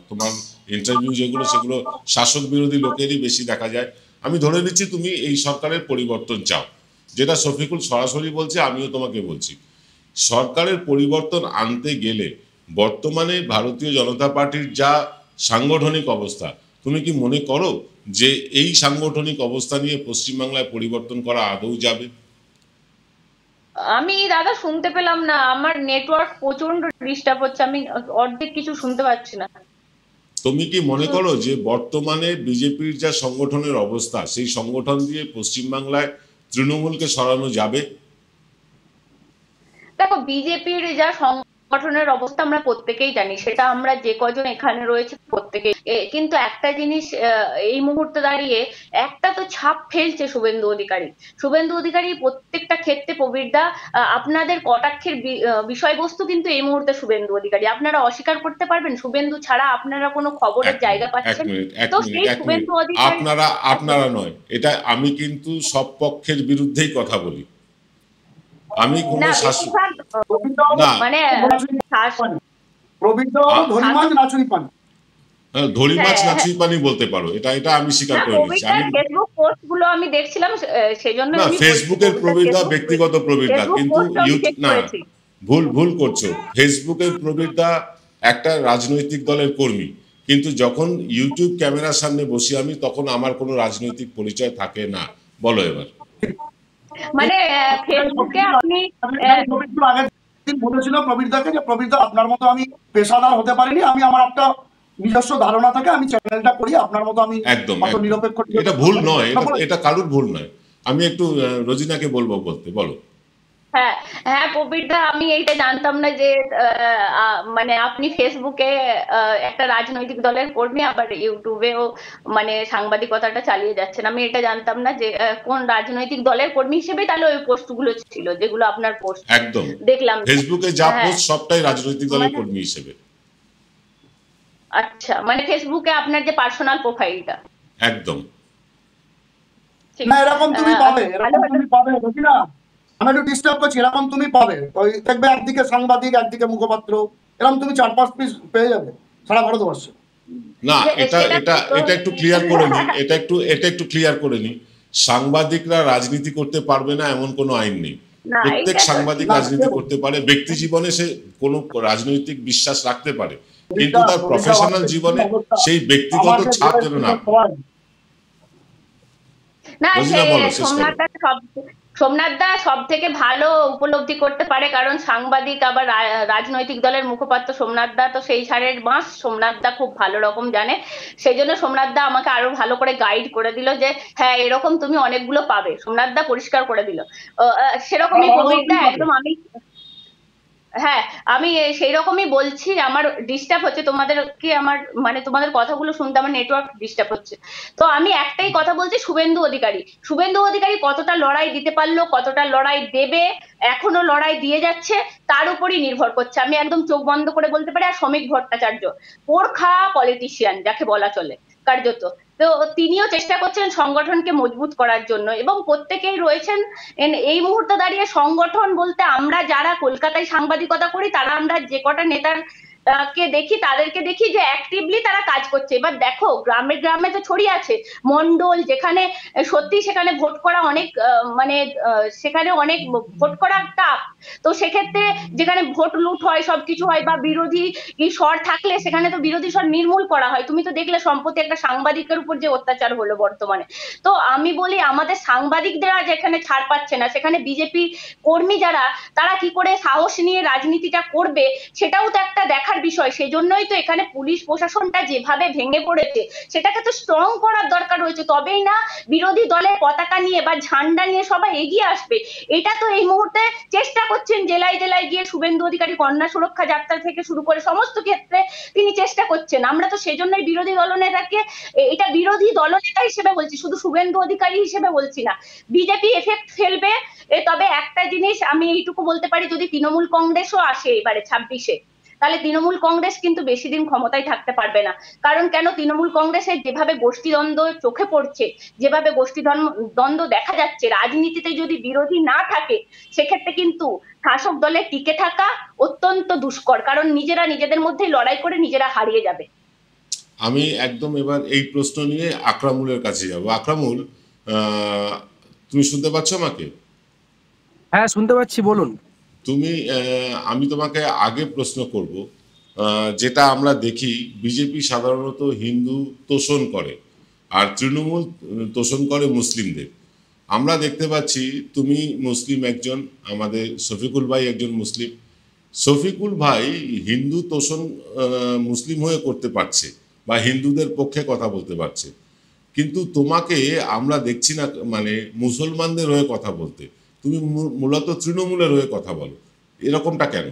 তোমার ইন্টারভিউ যেগুলো সেগুলো শাসক বিরোধী লোকেরই বেশি দেখা যায়। আমি ধরে নিচ্ছি তুমি এই সরকারের পরিবর্তন চাও, যেটা শফিকুল সরাসরি বলছে, আমিও তোমাকে বলছি। সরকারের পরিবর্তন আনতে গেলে বর্তমানে ভারতীয় জনতা পার্টির যা সাংগঠনিক অবস্থা, তুমি কি মনে করো যে এই সাংগঠনিক অবস্থা নিয়ে পশ্চিমবাংলায় পরিবর্তন করা আদৌ যাবে? আমি দাদা শুনতে পেলাম না, আমার নেটওয়ার্ক প্রচন্ড ডিস্টার্ব হচ্ছে, আমি অর্ধেক কিছু শুনতে পাচ্ছি না। তুমি কি মনে করো যে বর্তমানে বিজেপির যা সংগঠনের অবস্থা, সেই সংগঠন দিয়ে পশ্চিমবাংলায় তৃণমূলকে সরানো যাবে? দেখো, বিজেপির যা সংগঠনের অবস্থা আমরা প্রত্যেকেই জানি, সেটা আমরা যে কজন এখানে রয়েছে প্রত্যেকেই। কিন্তু একটা জিনিস এই মুহূর্তে দাঁড়িয়ে একটা তো ছাপ ফেলছে শুভেন্দু অধিকারী। শুভেন্দু অধিকারী প্রত্যেকটা ক্ষেত্রে, প্রবীরদা, আপনাদের কটাক্ষের বিষয়বস্তু কিন্তু এই মুহূর্তে শুভেন্দু অধিকারী। আপনারা অস্বীকার করতে পারবেন শুভেন্দু ছাড়া আপনারা কোনো খবরের জায়গা পাচ্ছেন? তো সেই শুভেন্দু অধিকারী, আপনারা নয়, এটা আমি কিন্তু সব পক্ষের বিরুদ্ধেই কথা বলি। আমি কোনো শাসক না, মানে ধরি মাছ নাচুই পানি বলতে পারো, এটা আমি স্বীকার করে নিচ্ছি। আমি ফেসবুক পোস্ট গুলো আমি দেখছিলাম, সেজন্য না, ফেসবুকের প্রবীরদা ব্যক্তিগত প্রবীরদা, কিন্তু না, ভুল করছো। ফেসবুকের প্রবীরদা একটা রাজনৈতিক দলের কর্মী, কিন্তু যখন ইউটিউব ক্যামেরার সামনে বসি আমি, তখন আমার কোনো রাজনৈতিক পরিচয় থাকে না। বলো এবার। মানে ফেসবুকে আপনি বলেছিল প্রবীরদাকে যে প্রবীরদা, আপনার মতো আমি পেশাদার হতে পারিনি, আমি আমার একটা নিজস্ব ধারণা থাকে, আমি চ্যানেলটা করি, আপনার মতো আমি একদম নিরপেক্ষ। এটা ভুল নয়, এটা কারুর ভুল নয়। আমি একটু রোজিনাকে বলবো, বলো। হ্যাঁ হ্যাঁ প্রবীরদা, আমি এইটা জানতাম না যে মানে আপনি ফেসবুকে একটা রাজনৈতিক দলের কর্মী, আবার ইউটিউবেও মানে সাংবাদিকতাটা চালিয়ে যাচ্ছেন। আমি এটা জানতাম না যে কোন রাজনৈতিক দলের কর্মী হিসেবে তাহলে ওই পোস্টগুলো ছিল, যেগুলো আপনার পোস্ট একদম দেখলাম ফেসবুকে যা পোস্ট সবটাই রাজনৈতিক দলের কর্মী হিসেবে। আচ্ছা, মানে ফেসবুকে আপনার যে পার্সোনাল প্রোফাইলটা একদম না, এরকম তুমি পাবে, বুঝিনা, আমি একটু ডিস্টার্ব করছি, এরকম তুমি পাবে। ওই দেখবে একদিকে সাংবাদিক, একদিকে মুখপাত্র, এরকম তুমি 4-5 পিস পেয়ে যাবে সারা ভারতবর্ষে। না, এটা একটু ক্লিয়ার করে নি, এটা একটু ক্লিয়ার করে নি। সাংবাদিকরা রাজনীতি করতে পারবে না এমন কোনো আইন নেই। প্রত্যেক সাংবাদিক রাজনীতি করতে পারে, ব্যক্তি জীবনে সে কোনো রাজনৈতিক বিশ্বাস রাখতে পারে, কিন্তু তার প্রফেশনাল জীবনে সেই ব্যক্তিগত ছাপ যেন না। না, সোমনাথ দা সব থেকে ভালো উপলব্ধি করতে পারে, কারণ সাংবাদিক আবার রাজনৈতিক দলের মুখপাত্র সোমনাথ দা তো সেই সারের মাস। সোমনাথ দা খুব ভালো রকম জানে, সেই জন্য সোমনাথ দা আমাকে আরো ভালো করে গাইড করে দিল যে হ্যাঁ এরকম তুমি অনেকগুলো পাবে। সোমনাথ দা পরিষ্কার করে দিল সেরকমই প্রবীরদা, একদম আমি হ্যাঁ আমি সেই রকমই বলছি। আমার ডিস্টার্ব হচ্ছে তোমাদেরকে, আমার মানে তোমাদের কথাগুলো শুনতে আমার নেটওয়ার্ক ডিস্টার্ব হচ্ছে। তো আমি একটাই কথা বলছি, শুভেন্দু অধিকারী কতটা লড়াই দিতে পারলো, কতটা লড়াই দেবে, এখনো লড়াই দিয়ে যাচ্ছে, তার উপরই নির্ভর করছে। আমি একদম চোখ বন্ধ করে বলতে পারি। আর শ্রমিক ভট্টাচার্য পোরখা পলিটিশিয়ান যাকে বলা চলে কার্যত, তো তিনিও চেষ্টা করছেন সংগঠনকে মজবুত করার জন্য, এবং প্রত্যেকেই রয়েছেন এই মুহূর্তে দাঁড়িয়ে। সংগঠন বলতে আমরা যারা কলকাতায় সাংবাদিকতা করি, তারা আমরা যে কটা নেতার কে দেখি, তাদেরকে দেখি যে অ্যাক্টিভলি তারা কাজ করছে। এবার দেখো গ্রামে গ্রামে তো ছড়িয়ে আছে মন্ডল, যেখানে সত্যি সেখানে ভোট করা অনেক মানে সেখানে অনেক ভোট করা টাফ। তো সেক্ষেত্রে যেখানে ভোট লুট হয়, সবকিছু হয়, বা বিরোধী স্বর থাকলে সেখানে তো বিরোধী স্বর নির্মূল করা হয়। তুমি তো দেখলে সম্প্রতি একটা সাংবাদিকের উপর যে অত্যাচার হলো বর্তমানে। তো আমি বলি আমাদের সাংবাদিকরা যেখানে ছাড় পাচ্ছে না, সেখানে বিজেপি কর্মী যারা, তারা কি করে সাহস নিয়ে রাজনীতিটা করবে সেটাও তো একটা দেখার বিষয়। সেজন্যই তো এখানে পুলিশ প্রশাসনটা যেভাবে ভেঙে পড়েছে সেটাকে তো স্ট্রং করার দরকার রয়েছে, তবেই না বিরোধী দলের পতাকা নিয়ে বা ঝান্ডা নিয়ে সবাই এগিয়ে আসবে। এটা তো এই মুহূর্তে চেষ্টা করছেন জেলায় জেলায় গিয়ে শুভেন্দু অধিকারী কন্যা সুরক্ষা যাত্রা থেকে শুরু করে সমস্ত ক্ষেত্রে তিনি চেষ্টা করছেন। আমরা তো সেজন্যই বিরোধী দলনেতাকে, এটা বিরোধী দলনেতা হিসেবে বলছি, শুধু শুভেন্দু অধিকারী হিসেবে বলছি না। বিজেপি এফেক্ট ফেলবে, তবে একটা জিনিস আমি এইটুকু বলতে পারি, যদি তৃণমূল কংগ্রেসও আসে এবারে 26-এ, তাহলে তৃণমূল কংগ্রেস কিন্তু বেশি দিন ক্ষমতায় থাকতে পারবে না। কারণ কেন, তৃণমূল কংগ্রেসের যেভাবে গোষ্ঠীদ্বন্দ্ব চোখে পড়ছে, যেভাবে গোষ্ঠীদ্বন্দ্ব দেখা যাচ্ছে, রাজনীতিতে যদি বিরোধী না থাকে সেক্ষেত্রে কিন্তু শাসক দলে টিকে থাকা অত্যন্ত দুষ্কর, কারণ নিজেরা নিজেদের মধ্যেই লড়াই করে নিজেরা হারিয়ে যাবে। আমি একদম এবার এই প্রশ্ন নিয়ে আকরামুলের কাছে যাব। আকরামুল, তুমি শুনতে পাচ্ছ আমাকে? হ্যাঁ, শুনতে পাচ্ছি, বলুন। তুমি, আমি তোমাকে আগে প্রশ্ন করব, যেটা আমরা দেখি বিজেপি সাধারণত হিন্দু তোষণ করে আর তৃণমূল তোষণ করে মুসলিমদের। আমরা দেখতে পাচ্ছি তুমি মুসলিম একজন, আমাদের শফিকুল ভাই একজন মুসলিম। শফিকুল ভাই হিন্দু তোষণ মুসলিম হয়ে করতে পারছে বা হিন্দুদের পক্ষে কথা বলতে পারছে, কিন্তু তোমাকে আমরা দেখছি না মানে মুসলমানদের হয়ে কথা বলতে। তুমি মূলত তৃণমূলের হয়ে কথা বলো, এরকমটা কেন?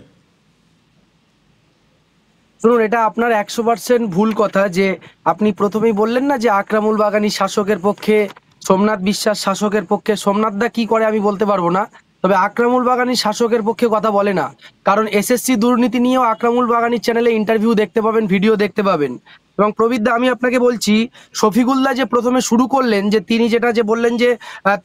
শুনুন, এটা আপনার 100% ভুল কথা। যে আপনি প্রথমেই বললেন না যে আকরামুল বাগানী শাসকের পক্ষে, সোমনাথ বিশ্বাস শাসকের পক্ষে। সোমনাথ দা কি করে আমি বলতে পারবো না, তবে আকরামুল বাগানী শাসকের পক্ষে কথা বলে না। কারণ এসএসসি দুর্নীতি নিয়েও আকরামুল বাগানীর চ্যানেলে ইন্টারভিউ দেখতে পাবেন, ভিডিও দেখতে পাবেন। এবং প্রবীর দা, আমি আপনাকে বলছি, শফিকুল্লাহ যে প্রথমে শুরু করলেন, যে তিনি যেটা যে বললেন যে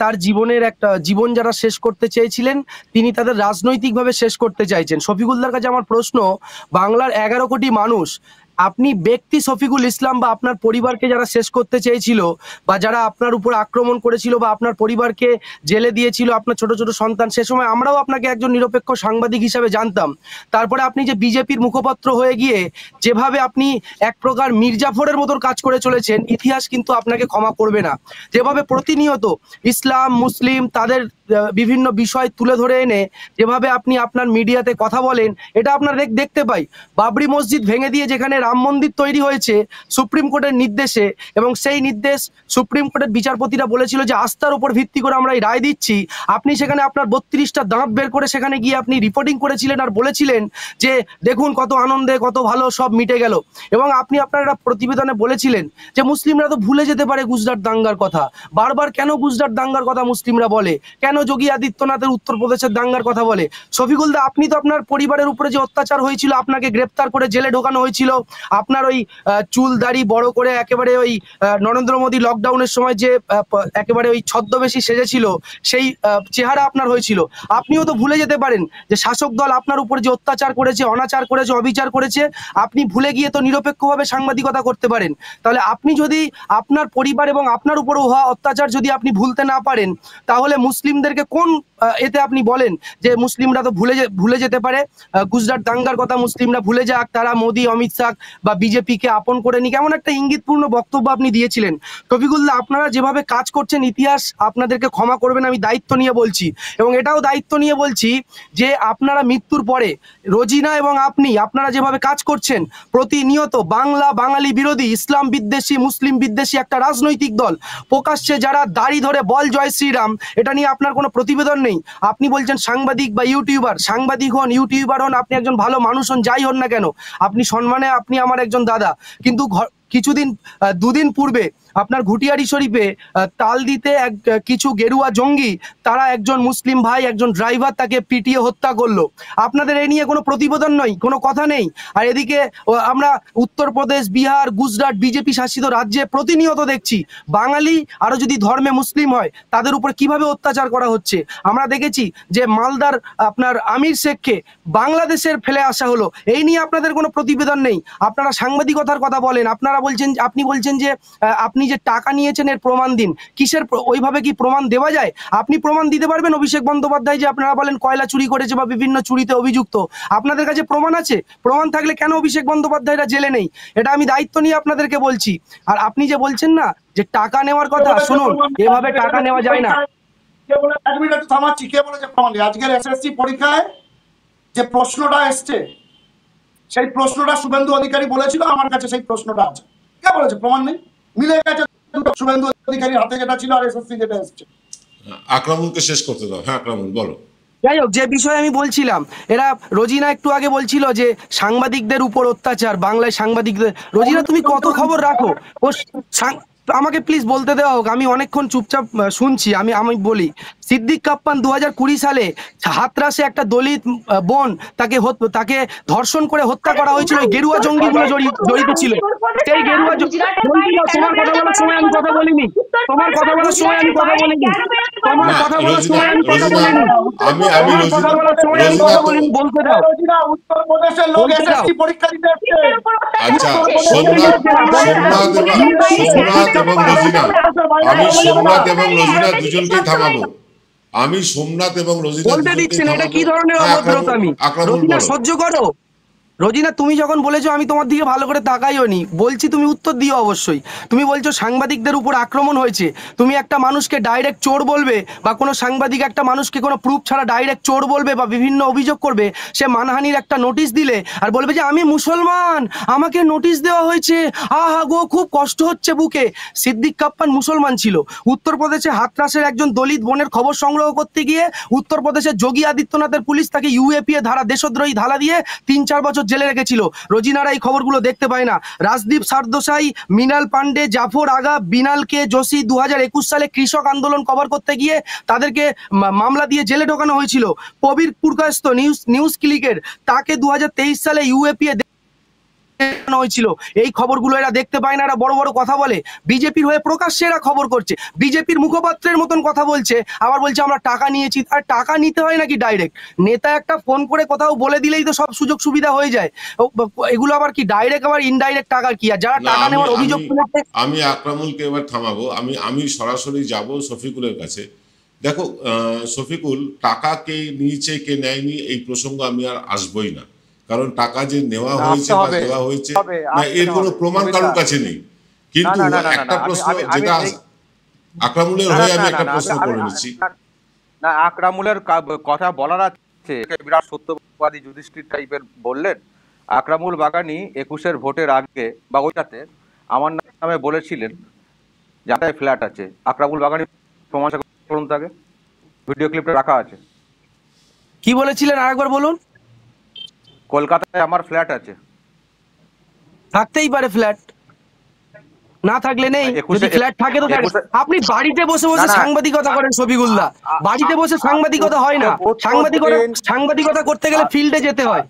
তার জীবনের একটা জীবন যারা শেষ করতে চেয়েছিলেন তিনি তাদের রাজনৈতিকভাবে শেষ করতে চাইছেন। শফিকুল্লাহর কাছে আমার প্রশ্ন, বাংলার 11 কোটি মানুষ, আপনি ব্যক্তি শফিকুল ইসলাম বা আপনার পরিবারকে যারা শেষ করতে চেয়েছিল বা যারা আপনার উপর আক্রমণ করেছিল বা আপনার পরিবারকে জেলে দিয়েছিল, আপনার ছোট ছোট সন্তান, সে সময় আমরাও আপনাকে একজন নিরপেক্ষ সাংবাদিক হিসাবে জানতাম। তারপরে আপনি যে বিজেপির মুখপাত্র হয়ে গিয়ে যেভাবে আপনি এক প্রকার মির্জাফরের মতো কাজ করে চলেছেন, ইতিহাস কিন্তু আপনাকে ক্ষমা করবে না। যেভাবে প্রতিনিয়ত ইসলাম মুসলিম তাদের বিভিন্ন বিষয় তুলে ধরে এনে যেভাবে আপনি আপনার মিডিয়াতে কথা বলেন, এটা আপনার দেখতে পাই। বাবরি মসজিদ ভেঙে দিয়ে যেখানে রাম মন্দির তৈরি হয়েছে সুপ্রিম কোর্টের নির্দেশে, এবং সেই নির্দেশ সুপ্রিম কোর্টের বিচারপতিরা বলেছিল যে আস্থার উপর ভিত্তি করে আমরা এই রায় দিচ্ছি, আপনি সেখানে আপনার 32টা দাঁত বের করে সেখানে গিয়ে আপনি রিপোর্টিং করেছিলেন আর বলেছিলেন যে দেখুন কত আনন্দে কত ভালো সব মিটে গেল। এবং আপনি আপনার একটা প্রতিবেদনে বলেছিলেন যে মুসলিমরা তো ভুলে যেতে পারে গুজরাট দাঙ্গার কথা। বারবার কেন গুজরাট দাঙ্গার কথা মুসলিমরা বলে, কেন যোগী আদিত্যনাথের উত্তরপ্রদেশের দাঙ্গার কথা বলে? শফিকুল দা, আপনি তো আপনার পরিবারের উপরে যে অত্যাচার হয়েছিল, আপনাকে গ্রেপ্তার করে জেলে ঢোকানো হয়েছিল, আপনার ওই চুল দাড়ি বড় করে একেবারে ওই নরেন্দ্র মোদী লকডাউনের সময় যে একেবারে ওই ছদ্মবেশী সেজেছিল সেই চেহারা আপনার হয়েছিল। আপনিও তো ভুলে যেতে পারেন যে শাসক দল আপনার উপর যে অত্যাচার করেছে, অনাচার করেছে, অবিচার করেছে, আপনি ভুলে গিয়ে তো নিরপেক্ষভাবে সাংবাদিকতা করতে পারেন। তাহলে আপনি যদি আপনার পরিবার এবং আপনার উপর হওয়া অত্যাচার যদি আপনি ভুলতে না পারেন, তাহলে মুসলিমদেরকে কোন এতে আপনি বলেন যে মুসলিমরা তো ভুলে যেতে পারে গুজরাট দাঙ্গার কথা, মুসলিমরা ভুলে যাক, তারা মোদী অমিত শাহ বা বিজেপিকে আপন করে নি, কেমন একটা ইঙ্গিতপূর্ণ বক্তব্য আপনি দিয়েছিলেন। শফিকুল্লাহ, আপনারা যেভাবে কাজ করছেন ইতিহাস আপনাদেরকে ক্ষমা করবেন, আমি দায়িত্ব নিয়ে বলছি। এবং এটাও দায়িত্ব নিয়ে বলছি যে আপনারা মৃত্যুর পরে রোজিনা এবং আপনারা যেভাবে কাজ করছেন, প্রতিনিয়ত বাংলা বাঙালি বিরোধী, ইসলাম বিদ্বেষী, মুসলিম বিদ্বেষী একটা রাজনৈতিক দল, প্রকাশ্যে যারা দাড়ি ধরে বল জয় শ্রীরাম, এটা নিয়ে আপনার কোনো প্রতিবেদন নেই। আপনি বলছেন সাংবাদিক বা ইউটিউবার, সাংবাদিক হন, ইউটিউবার হন, আপনি একজন ভালো মানুষ হন, যাই হন না কেন, আপনি সম্মানে আপনি আমার একজন দাদা। কিন্তু দুদিন পূর্বে আপনার ঘুটিয়ারি শরীফে তাল দিতে কিছু গেরুয়া জঙ্গি, তারা একজন মুসলিম ভাই, একজন ড্রাইভার, তাকে পিটিয়ে হত্যা করলো। আপনাদের এই নিয়ে কোনো প্রতিবেদন নয়, কোনো কথা নেই। আর এদিকে আমরা উত্তরপ্রদেশ, বিহার, গুজরাট বিজেপি শাসিত রাজ্যে প্রতিনিয়ত দেখছি বাঙালি আরো যদি ধর্মে মুসলিম হয় তাদের উপর কিভাবে অত্যাচার করা হচ্ছে। আমরা দেখেছি যে মালদার আপনার আমির শেখকে বাংলাদেশের ফেলে আসা হলো, এই নিয়ে আপনাদের কোনো প্রতিবেদন নেই। আপনারা সাংবাদিকতার কথা বলেন, আপনি বলছেন যে আপনি যে টাকা নিয়েছেন এর প্রমাণ দিন, কিসের ওইভাবে কি প্রমাণ দেওয়া যায়? আপনি প্রমাণ দিতে পারবেন অভিষেক বন্দ্যোপাধ্যায় যে আপনারা বলেন কয়লা চুরি করেছে বা বিভিন্ন চুরিতে অভিযুক্ত, আপনাদের কাছে প্রমাণ আছে? প্রমাণ থাকলে কেন অভিষেক বন্দ্যোপাধ্যায়রা জেলে নেই? এটা আমি দায়িত্ব নিয়ে আপনাদেরকে বলছি। আর আপনি যে বলছেন না যে টাকা নেওয়ার কথা, শুনুন, এভাবে টাকা নেওয়া যায় না। থামাচ্ছি, কে বলেছে প্রমাণ? আজকের এসএসসি পরীক্ষায় যে প্রশ্নটা এসছে সেই প্রশ্নটা শুভেন্দু অধিকারী বলেছিল, আমার কাছে সেই প্রশ্নটা আছে। কে বলেছে? প্রমাণ নেই, মিলে গেছে দুটো, শুভেন্দু অধিকারীর হাতে যেটা ছিল আর এসএসসি যেটা এসছে। আক্রমণকে শেষ করতে দাও। হ্যাঁ আক্রমণ বলো। যাই হোক, যে বিষয়ে আমি বলছিলাম, এরা রোজিনা একটু আগে বলছিল যে সাংবাদিকদের উপর অত্যাচার, বাংলায় সাংবাদিকদের। রোজিনা তুমি কত খবর রাখো? ও আমাকে প্লিজ বলতে দেওয়া হোক, আমি অনেকক্ষণ চুপচাপ শুনছি। আমি বলি, সিদ্দিক কাপ্পান 2020 সালে হাতরাসে একটা দলিত বোন তাকে ধর্ষণ করে হত্যা করা হয়েছিল, গেরুয়া জঙ্গিগুলো জড়িত ছিল। সেই গেরুয়া তোমার কথা বলার সময় আমি কথা বলিনি, তোমার কথা বলার সময় আমি কথা বলিনি, তোমার কথা বলার সময় আমি কথা বলিনি, আমি কথা বলার সময় আমি কথা বলিনি, বলতে দাও। উত্তরপ্রদেশের লোক এসএসসি পরীক্ষা দিতে এসছে। আচ্ছা, সোমনাথ এবং রোজিনা, আমি সোমনাথ এবং রোজিনা দুজনকেই থামাবো। আমি সোমনাথ এবং রোজিনা বলতে দিচ্ছি না, এটা কি ধরনের অভদ্রতামি? রোজিনা সহ্য করো। রোজিনা, তুমি যখন বলেছো আমি তোমার দিকে ভালো করে তাকাইও নি, বলছি তুমি উত্তর দিও অবশ্যই। তুমি বলছো সাংবাদিকদের উপর আক্রমণ হয়েছে, তুমি একটা মানুষকে ডাইরেক্ট চোর বলবে, বা কোনো সাংবাদিক একটা মানুষকে কোনো প্রুফ ছাড়া ডাইরেক্ট চোর বলবে বা বিভিন্ন অভিযোগ করবে, সে মানহানির একটা নোটিশ দিলে আর বলবে যে আমি মুসলমান, আমাকে নোটিশ দেওয়া হয়েছে, আহা গো খুব কষ্ট হচ্ছে বুকে। সিদ্দিক কাপ্পান মুসলমান ছিল, উত্তরপ্রদেশে হাতরাসের একজন দলিত বোনের খবর সংগ্রহ করতে গিয়ে উত্তরপ্রদেশের যোগী আদিত্যনাথের পুলিশ তাকে ইউএপিএ ধারা, দেশদ্রোহী ধারা দিয়ে 3-4 বছর জেলে রেখেছিল। রোজিনারা এই খবরগুলো দেখতে পায় না। রাজদীপ সারদোসাই, মৃণাল পান্ডে, জাফর আগা, বিনাল কে যোশী 2021 সালে কৃষক আন্দোলন কভার করতে গিয়ে তাদেরকে মামলা দিয়ে জেলে ঢোকানো হয়েছিল। প্রবীর পুরকায়স্থ নিউজ ক্লিকের, তাকে 2023 সালে ইউএপিএ হয়েছিল। এই খবরগুলো এরা দেখতে পায় না, এরা বড় বড় কথা বলে, বিজেপির হয়ে প্রকাশ্যে এরা খবর করছে, বিজেপির মুখপাত্রের মতন কথা বলছে, আবার বলছে আমরা টাকা নিয়েছি। আর টাকা নিতে হয় নাকি? ডাইরেক্ট নেতা একটা ফোন করে কোথাও বলে দিলেই তো সব সুযোগ সুবিধা হয়ে যায়। এগুলো আবার কি ডাইরেক্ট আবার ইনডাইরেক্ট টাকা কি? আর যারা টাকা নেওয়ার অভিযোগ করেছে, আমি আকরামুলকে এবার থামাবো। আমি সরাসরি যাব শফিকুলের কাছে। দেখো শফিকুল, টাকা কে নিয়েছে কে নেয়নি এই প্রসঙ্গ আমি আর আসবই না, কারণ টাকা যে নেওয়া হয়েছে বা দেওয়া হয়েছে না এর কোনো প্রমাণ কারোর কাছে নেই। কিন্তু একটা প্রশ্ন যেটা আকরামুলের হয়ে আমি একটা প্রশ্ন করে নিচ্ছি। না, আকরামুলের কথা বলার আছে, বিরাট সত্যবাদী যুধিষ্ঠির টাইপের বললেন। আকরামুল বাগানি 21-এর ভোটের আগে বা ওইটাতে আমার নামে বলেছিলেন যাতে ফ্ল্যাট আছে। আকরামুল বাগানি প্রমাণ করুন, তাকে ভিডিও ক্লিপটা রাখা আছে। কি বলেছিলেন আরেকবার বলুন? কলকাতায় আমার ফ্ল্যাট আছে। থাকতেই পারে ফ্ল্যাট, না থাকলে নেই। যদি ফ্ল্যাট থাকে তো থাকে। আপনি বাড়িতে বসে বসে সাংবাদিকতা করেন শফিকুল্লাহ, বাড়িতে বসে সাংবাদিকতা হয় না। সাংবাদিকতা করতে গেলে ফিল্ডে যেতে হয়,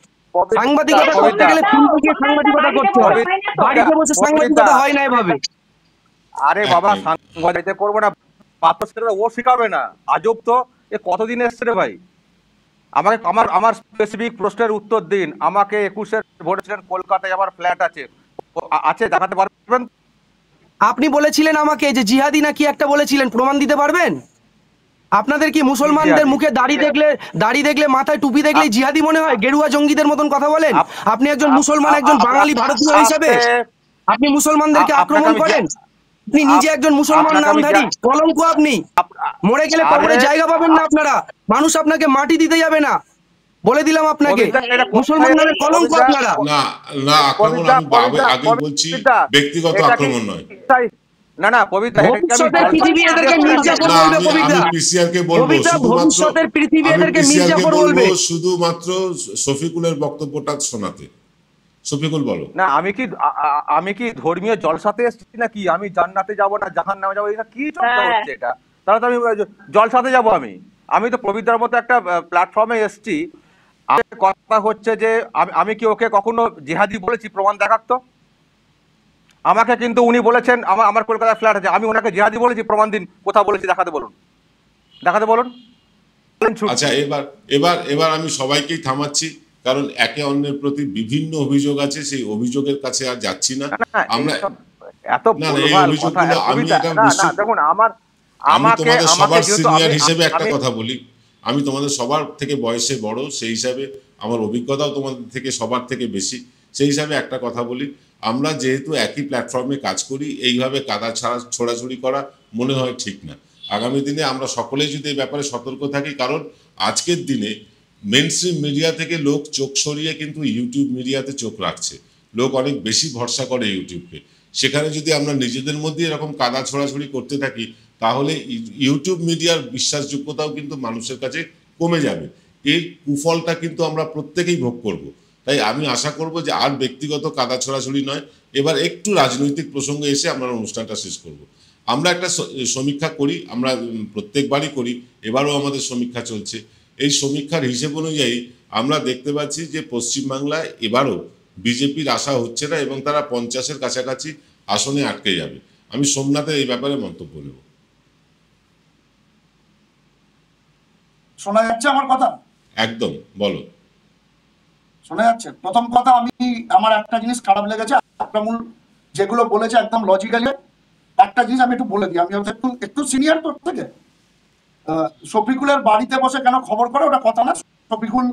সাংবাদিকতা করতে গেলে ফিল্ডে গিয়ে সাংবাদিকতা করতে হয়, বাড়িতে বসে সাংবাদিকতা হয় না এভাবে। আরে বাবা, সাংবাদিকতা করবো না, ও শিখাবে না। আজব তো, এ কতদিন এসছে রে ভাই? আমাকে আমার স্পেসিফিক প্রশ্নের উত্তর দিন। আমাকে 21-এর ভোটে ছিলেন কলকাতায় আমার ফ্ল্যাট আছে, দেখাতে পারবেন? আপনি বলেছিলেন আমাকে যে জিহাদি না কি একটা বলেছিলেন, প্রমাণ দিতে পারবেন? আপনাদের কি মুসলমানদের মুখে দাড়ি দেখলে মাথায় টুপি দেখলেই জিহাদি মনে হয়? গেরুয়া জঙ্গিদের মতন কথা বলেন? আপনি একজন মুসলমান, একজন বাঙালি ভারতীয় হিসাবে আপনি মুসলমানদেরকে আক্রমণ করেন? আপনি নিজে একজন মুসলমান নামধারী কলঙ্ক। আপনি মরে গেলে কবরে জায়গা পাবেন না, আপনারা মানুষ আপনাকে মাটি দিতে যাবে না, বলে দিলাম আপনাকে। মুসলমান নামে কলঙ্ক আপনারা। না আক্রমণ আমি আগে বলছি, ব্যক্তিগত আক্রমণ নয়। না না পবিত্র, ভবিষ্যতের পৃথিবী এদেরকে মির্জাফর বলবে। পবিত্র, আমি পিসিআরকে বলবো, ভবিষ্যতের পৃথিবী এদেরকে মির্জাফর বলবে। শুধুমাত্র শফিকুলের বক্তব্যটা শোনাতে। শফিকুল বলো। না, আমি কি ধর্মীয় জলসাতে এসেছি নাকি? আমি জান্নাতে যাব না জাহান্নামে যাবো, এটা কি চর্চা হচ্ছে এটা? তাহলে তো আমি জলসাতে যাব। আমি তো পবিত্রের মতো একটা প্ল্যাটফর্মে এসেছি। কথা হচ্ছে যে আমি কি ওকে কখনো জিহাদি বলেছি? প্রমাণ দেখাতো আমাকে। কিন্তু উনি বলেছেন আমার কলকাতায় ফ্ল্যাট আছে, আমি ওনাকে জিহাদি বলেছি? প্রমাণ দিন, কোথাও বলেছি, দেখাতে বলুন। আচ্ছা, এবার আমি সবাইকেই থামাচ্ছি, কারণ একে অন্যের প্রতি বিভিন্ন অভিযোগ আছে, সেই অভিযোগের কাছে আর যাচ্ছি না। আমরা এত না না, এই ভুলভাল কথা অভিযোগগুলো আমি কবিতা এটা না না নিশ্চিত, দেখুন আমার আমি আমাকে তোমাদের আমাকে সবার যেহেতু সিনিয়র আমি হিসেবে একটা আমি কথা বলি, আমি তোমাদের সবার থেকে বয়সে বড়, সেই হিসাবে আমার অভিজ্ঞতাও তোমাদের থেকে সবার থেকে বেশি, সেই হিসাবে একটা কথা বলি, আমরা যেহেতু একই প্ল্যাটফর্মে কাজ করি, এইভাবে কাদা ছোড়াছুড়ি করা মনে হয় ঠিক না। আগামী দিনে আমরা সকলেই যদি এই ব্যাপারে সতর্ক থাকি, কারণ আজকের দিনে মেনস্ট্রিম মিডিয়া থেকে লোক চোখ সরিয়ে কিন্তু ইউটিউব মিডিয়াতে চোখ রাখছে, লোক অনেক বেশি ভরসা করে ইউটিউবকে। সেখানে যদি আমরা নিজেদের মধ্যে এরকম কাদা ছোড়াছুড়ি করতে থাকি, তাহলে ইউটিউব মিডিয়ার বিশ্বাসযোগ্যতাও কিন্তু মানুষের কাছে কমে যাবে। এর কুফলটা কিন্তু আমরা প্রত্যেকেই ভোগ করব। তাই আমি আশা করব যে আর ব্যক্তিগত কাদা ছোড়াছুড়ি নয়, এবার একটু রাজনৈতিক প্রসঙ্গে এসে আমরা অনুষ্ঠানটা শেষ করব। আমরা একটা সমীক্ষা করি, আমরা প্রত্যেকবারই করি, এবারও আমাদের সমীক্ষা চলছে। এই সমীক্ষার হিসেব অনুযায়ী আমরা দেখতে পাচ্ছি যে পশ্চিমবাংলায় এবারও বিজেপির আশা হচ্ছে না এবং তারা 50-এর কাছাকাছি আসনে আটকে যাবে। আমি সোমনাথের এই ব্যাপারে মন্তব্য নেব। শোনা যাচ্ছে আমার কথা? একদম, বলো। শোনা যাচ্ছে? প্রথম কথা, আমি আমার একটা জিনিস খারাপ লেগেছে, আক্রমণ যেগুলো বলেছে একদম লজিক্যালি। একটা জিনিস আমি একটু বলে দিই, আমি একটু একটু সিনিয়র তোর থেকে। শফিকুলের বাড়িতে বসে কেন খবর করে ওটা কথা না। শফিকুল,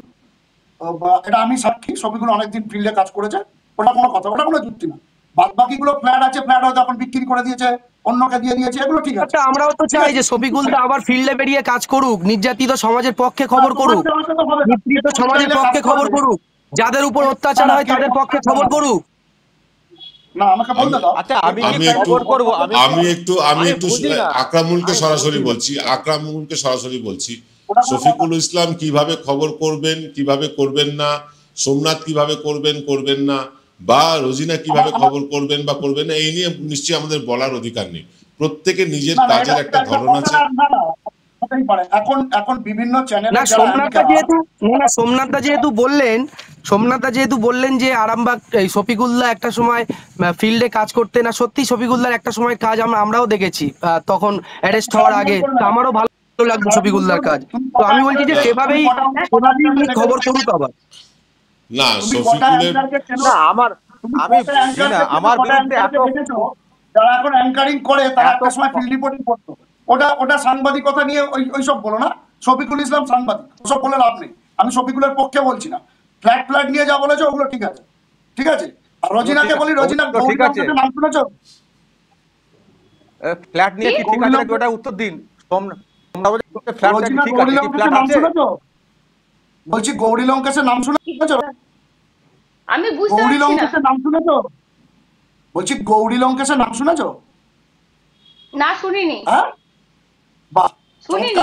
এটা আমি সাক্ষী, শফিকুল অনেকদিন ফিল্ডে কাজ করেছে, ওটা কোনো কথা, ওটা কোনো যুক্তি না। বাদ বাকিগুলো ফ্ল্যাট আছে, ফ্ল্যাট হয়তো এখন বিক্রি করে দিয়েছে, অন্যকে দিয়ে দিয়েছে, এগুলো ঠিক আছে। আমরাও তো চাই যে শফিকুল দা আবার ফিল্ডে বেরিয়ে কাজ করুক, নির্যাতিত সমাজের পক্ষে খবর করুক, নিপীড়িত সমাজের পক্ষে খবর করুক, যাদের উপর অত্যাচার হয় তাদের পক্ষে খবর করুক। না, আমাকে বলতে দাও। আচ্ছা আমি একটু আকরামুলকে সরাসরি বলছি, শফিকুল ইসলাম কিভাবে খবর করবেন, কিভাবে করবেন না, সোমনাথ কিভাবে করবেন না, বা রোজিনা কিভাবে খবর করবেন বা করবেন না, এই নিয়ে নিশ্চয়ই আমাদের বলার অধিকার নেই। প্রত্যেকে নিজের কাজের একটা ধরন আছে। এখন বিভিন্ন চ্যানেলে সোমনাথদা যেহেতু বললেন যে আরামবাগ শফিকুল্লাহ একটা সময় ফিল্ডে কাজ করতে না, সত্যি শফিকুল্লাহর একটা সময় কাজ আমরাও দেখেছি, তখন অ্যারেস্ট হওয়ার আগে। আমারও ভালো লাগতো শফিকুল্লাহর কাজ। তো আমি বলছি যে সেভাবেই খবর করুক আবার। না, শফিকুলের আমার বিরুদ্ধে যারা এখন অ্যাঙ্কারিং করে তারা একটা সময় ফিল্ড রিপোর্টিং করতো, ওটা সাংবাদিকতা নিয়ে ওইসব বলো না। শফিকুল ইসলাম সাংবাদিক, ওসব বলে লাভ নেই। আমি শফিকুলের পক্ষে বলছি না। ফ্ল্যাট নিয়ে যা বলেছো ওগুলো ঠিক আছে, ঠিক আছে। আর রোজিনাকে বলি, রোজিনা নাম শুনেছো? ফ্ল্যাট নিয়ে কি ঠিক আছে নাকি ওটা উত্তর দিন। বলছি গৌরী লঙ্কেশের নাম শুনেছো? আমি বুঝতে পারছি না। নাম শুনেছো? বলছি গৌরী লঙ্কেশের নাম শুনেছো? না, শুনিনি। হ্যাঁ, বাহ, শুনিনি।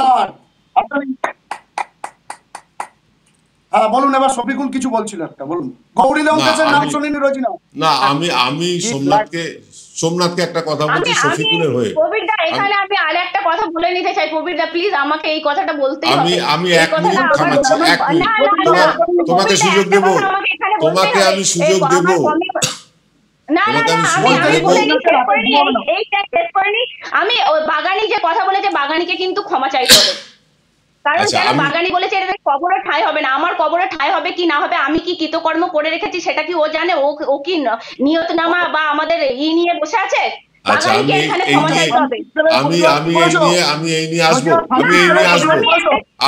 হ্যাঁ বলুন, এবার শফিকুল কিছু বলছিল একটা, বলুন। গৌরী লঙ্কেশের নাম শুনিনি রোজিনা? না, আমি সোমনাথকে একটা কথা বলছি শফিকুলের হয়ে। প্রবীরদা, এখানে আমি আরেকটা কথা বলে নিতে চাই। প্রবীরদা প্লিজ আমাকে এই কথাটা বলতেই হবে। আমি 1 মিনিট থামাচ্ছি, 1 মিনিট তোমাকে সুযোগ দেব, তোমাকে আমি সুযোগ দেব। আমি বাগানি যে কথা বলেছে, বাগানিকে কিন্তু ক্ষমা চাইতে হবে। কারণ বাগানি বলেছে কবরে ঠাঁই হবে না। আমার কবরে ঠাঁই হবে কি না হবে, আমি কি কৃতকর্ম করে রেখেছি সেটা কি ও জানে? ও কি নিয়তনামা বা আমাদের নিয়ে বসে আছে? বাগানিকে এখানে ক্ষমা চাইতে হবে।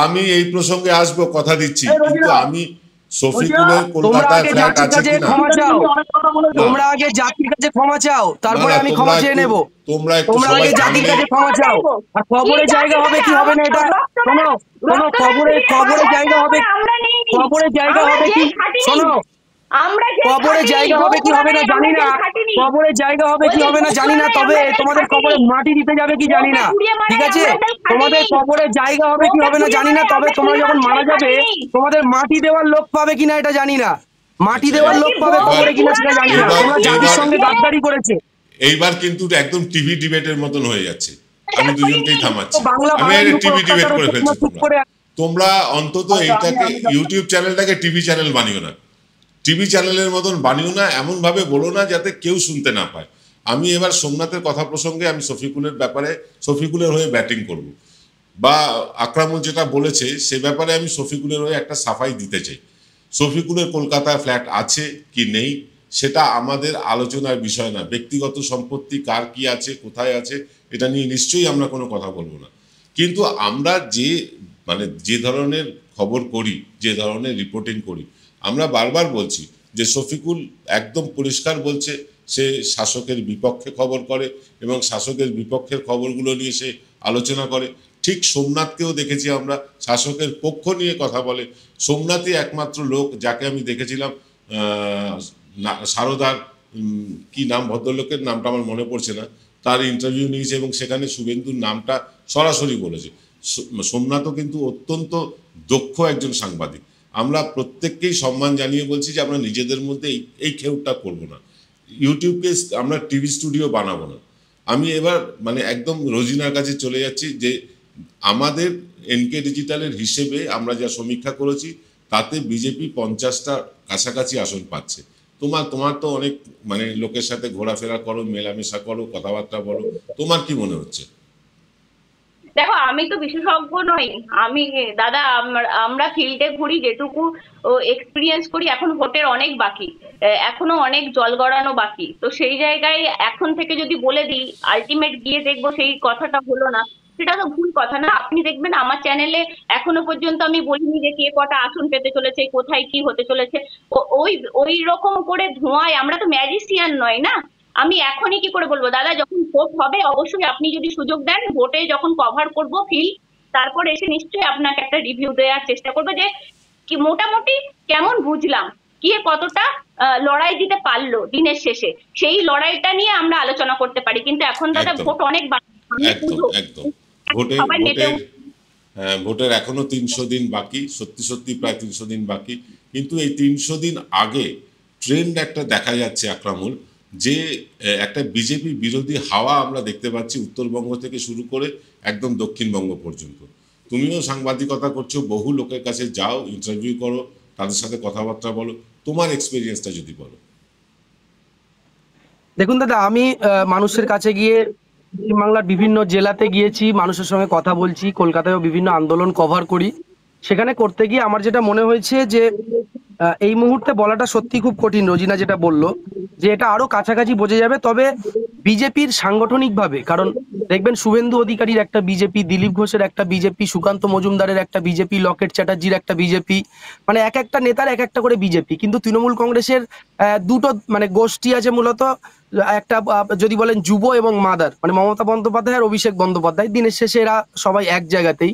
আমি এই প্রসঙ্গে আসবো, কথা দিচ্ছি। কিন্তু আমি শফিকুলের কলকাতায় ফ্ল্যাট আছে কিনা, তোমরা আগে জাতির কাছে ক্ষমা চাও, তারপরে আমি ক্ষমা চেয়ে নেব। তোমরা আগে জাতির কাছে ক্ষমা চাও, আর কবরে জায়গা হবে কি হবে না এটা শোনো। কবরে জায়গা হবে, কবরে জায়গা হবে কি, শোনো, কবরে জায়গা হবে কি হবে না জানি না, কবরে জায়গা হবে কি হবে না জানি না, তবে তোমাদের কবরে মাটি দিতে যাবে কি জানি না, ঠিক আছে? তোমাদের কবরে জায়গা হবে কি হবে না জানি না, তবে তোমরা যখন মারা যাবে তোমাদের মাটি দেওয়ার লোক পাবে কিনা এটা জানি না, মাটি দেওয়ার লোক পাবে কবরে কিনা সেটা জানি না। তোমরা জাতির সঙ্গে গাদ্দারি করেছে। এইবার কিন্তু একদম টিভি ডিবেটের মতন হয়ে যাচ্ছে। আমি দুজনকেই থামাচ্ছি, আমি টিভি ডিবেট করে ফেলছি। তোমরা অন্তত এইটাকে, ইউটিউব চ্যানেলটাকে টিভি চ্যানেল বানিও না, টিভি চ্যানেলের মতন বানিও না, এমন ভাবে বলো না যাতে কেউ শুনতে না পায়। আমি এবার সোমনাথের কথা প্রসঙ্গে আমি শফিকুলের ব্যাপারে, শফিকুলের হয়ে ব্যাটিং করব, বা আকরামুল যেটা বলেছে সে ব্যাপারে আমি শফিকুলের হয়ে একটা সাফাই দিতে চাই। শফিকুলের কলকাতায় ফ্ল্যাট আছে কি নেই সেটা আমাদের আলোচনার বিষয় না। ব্যক্তিগত সম্পত্তি কার কি আছে, কোথায় আছে, এটা নিয়ে নিশ্চয়ই আমরা কোনো কথা বলবো না। কিন্তু আমরা যে ধরনের খবর করি, যে ধরনের রিপোর্টিং করি, আমরা বারবার বলছি যে শফিকুল একদম পরিষ্কার বলছে সে শাসকের বিপক্ষে খবর করে এবং শাসকের বিপক্ষের খবরগুলো নিয়ে সে আলোচনা করে। ঠিক সোমনাথকেও দেখেছি আমরা শাসকের পক্ষ নিয়ে কথা বলে। সোমনাথই একমাত্র লোক যাকে আমি দেখেছিলাম সারদার কি নাম, ভদ্রলোকের নামটা আমার মনে পড়ছে না, তার ইন্টারভিউ নিয়েছে এবং সেখানে শুভেন্দুর নামটা সরাসরি বলেছে। সোমনাথও কিন্তু অত্যন্ত দক্ষ একজন সাংবাদিক। আমরা প্রত্যেককেই সম্মান জানিয়ে বলছি যে আমরা নিজেদের মধ্যে এই খেউটা করবো না, ইউটিউবকে আমরা টিভি স্টুডিও বানাবো না। আমি এবার একদম রোজিনার কাছে চলে যাচ্ছি যে আমাদের এনকে ডিজিটালের হিসেবে আমরা যা সমীক্ষা করেছি তাতে বিজেপি 50টা কাছাকাছি আসন পাচ্ছে। তোমার তো অনেক লোকের সাথে ঘোরাফেরা করো, মেলামেশা করো, কথাবার্তা বলো, তোমার কি মনে হচ্ছে? দেখো, আমি তো বিশেষজ্ঞ নই। দাদা, আমরা ফিল্ডে ঘুরি, যেটুকু এক্সপিরিয়েন্স করি। এখন ভোটের অনেক বাকি, এখনো অনেক জল গড়ানো বাকি। তো সেই জায়গায় এখন থেকে যদি বলে দিই আলটিমেট গিয়ে দেখবো সেই কথাটা হলো না, সেটা তো ভুল কথা না। আপনি দেখবেন আমার চ্যানেলে এখনো পর্যন্ত আমি বলিনি যে কে কটা আসন পেতে চলেছে, কোথায় কি হতে চলেছে। ওই রকম করে ধোঁয়ায় আমরা তো ম্যাজিশিয়ান নয় না। আমি এখনই কি করে বলবো? দাদা, যখন ভোট হবে অবশ্যই আপনি যদি সুযোগ দেন, ভোটে যখন কভার করবো ফিল, তারপর এসে নিশ্চয়ই আপনাকে একটা রিভিউ দেওয়ার চেষ্টা করবো যে কি মোটামুটি কেমন বুঝলাম, কে কতটা লড়াই দিতে পারলো দিনের শেষে, সেই লড়াইটা নিয়ে আমরা আলোচনা করতে পারি। কিন্তু এখন দাদা ভোট অনেক বাকি। ভোটের এখনো 300 দিন বাকি, সত্যি প্রায় 300 দিন বাকি। কিন্তু এই 300 দিন আগে ট্রেন্ড একটা দেখা যাচ্ছে আকরামুল, যে একটা বিজেপি বিরোধী হাওয়া আমরা দেখতে পাচ্ছি উত্তরবঙ্গ থেকে শুরু করে একদম দক্ষিণবঙ্গ পর্যন্ত। তুমিও সাংবাদিকতা করছো, বহু লোকের কাছে যাও, ইন্টারভিউ করো, তাদের সাথে কথাবার্তা বলো, তোমার এক্সপেরিয়েন্সটা যদি বলো। দেখুন দাদা, আমি মানুষের কাছে গিয়ে বাংলার বিভিন্ন জেলাতে গিয়েছি, মানুষের সঙ্গে কথা বলছি, কলকাতায়ও বিভিন্ন আন্দোলন কভার করি। সেখানে করতে গিয়ে আমার যেটা মনে হয়েছে যে এই মুহূর্তে বলাটা সত্যি খুব কঠিন। রোজিনা যেটা বললো যে এটা আরো কাছাকাছি বোঝা যাবে, তবে বিজেপির সাংগঠনিকভাবে, কারণ দেখবেন শুভেন্দু অধিকারীর একটা বিজেপি, দিলীপ ঘোষের একটা বিজেপি, সুকান্ত মজুমদারের একটা বিজেপি, লকেট চ্যাটার্জির একটা বিজেপি, এক একটা নেতার এক একটা করে বিজেপি। কিন্তু তৃণমূল কংগ্রেসের দুটো গোষ্ঠী আছে মূলত, একটা যদি বলেন যুব এবং মাদার, মমতা বন্দ্যোপাধ্যায় আর অভিষেক বন্দ্যোপাধ্যায়। দিনের শেষে এরা সবাই এক জায়গাতেই।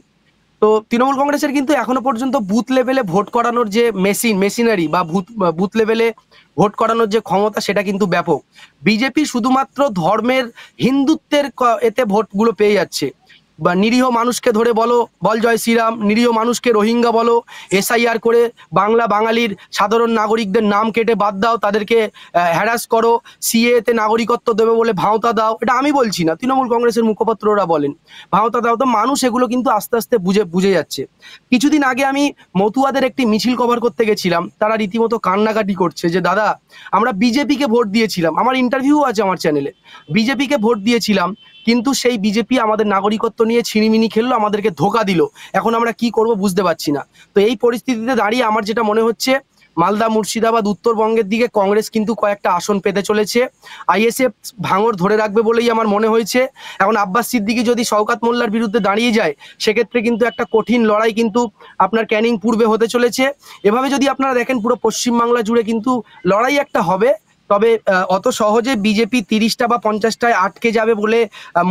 তো তৃণমূল কংগ্রেসের কিন্তু এখনো পর্যন্ত বুথ লেভেলে ভোট করানোর যে মেশিনারি বা বুথ লেভেলে ভোট করানোর যে ক্ষমতা, সেটা কিন্তু ব্যাপক। বিজেপি শুধুমাত্র ধর্মের, হিন্দুত্বের এতে ভোটগুলো পেয়ে যাচ্ছে। বা নিরীহ মানুষকে ধরে বল জয় শ্রীরাম, নিরীহ মানুষকে রোহিঙ্গা বলো, SIR করে বাঙালির সাধারণ নাগরিকদের নাম কেটে বাদ দাও, তাদেরকে হ্যারাস করো, CA তে নাগরিকত্ব দেবে বলে ভাওতা দাও। এটা আমি বলছি না, তৃণমূল কংগ্রেসের মুখপাত্ররা বলেন ভাওতা দাও। তো মানুষ এগুলো কিন্তু আস্তে আস্তে বুঝে যাচ্ছে। কিছুদিন আগে আমি মতুয়াদের একটি মিছিল কভার করতে গেছিলাম, তারা রীতিমতো কান্নাকাটি করছে যে দাদা, আমরা বিজেপিকে ভোট দিয়েছিলাম, আমার ইন্টারভিউ আছে আমার চ্যানেলে, বিজেপিকে ভোট দিয়েছিলাম, কিন্তু সেই বিজেপি আমাদের নাগরিকত্ব নিয়ে ছিনিমিনি খেললো, আমাদেরকে ধোকা দিল, এখন আমরা কি করব বুঝতে পারছি না। তো এই পরিস্থিতিতে দাঁড়িয়ে আমার যেটা মনে হচ্ছে, মালদা, মুর্শিদাবাদ, উত্তরবঙ্গের দিকে কংগ্রেস কিন্তু কয়েকটা আসন পেতে চলেছে। ISF ভাঙড় ধরে রাখবে বলেই আমার মনে হয়েছে। এখন আব্বাস সিদ্দিকী যদি শওকত মোল্লার বিরুদ্ধে দাঁড়িয়ে যায়, সেক্ষেত্রে কিন্তু একটা কঠিন লড়াই কিন্তু আপনার ক্যানিং পূর্বে হতে চলেছে। এভাবে যদি আপনারা দেখেন পুরো পশ্চিমবাংলা জুড়ে কিন্তু লড়াই একটা হবে। তবে অত সহজে বিজেপি 30টা বা 50টায় আটকে যাবে বলে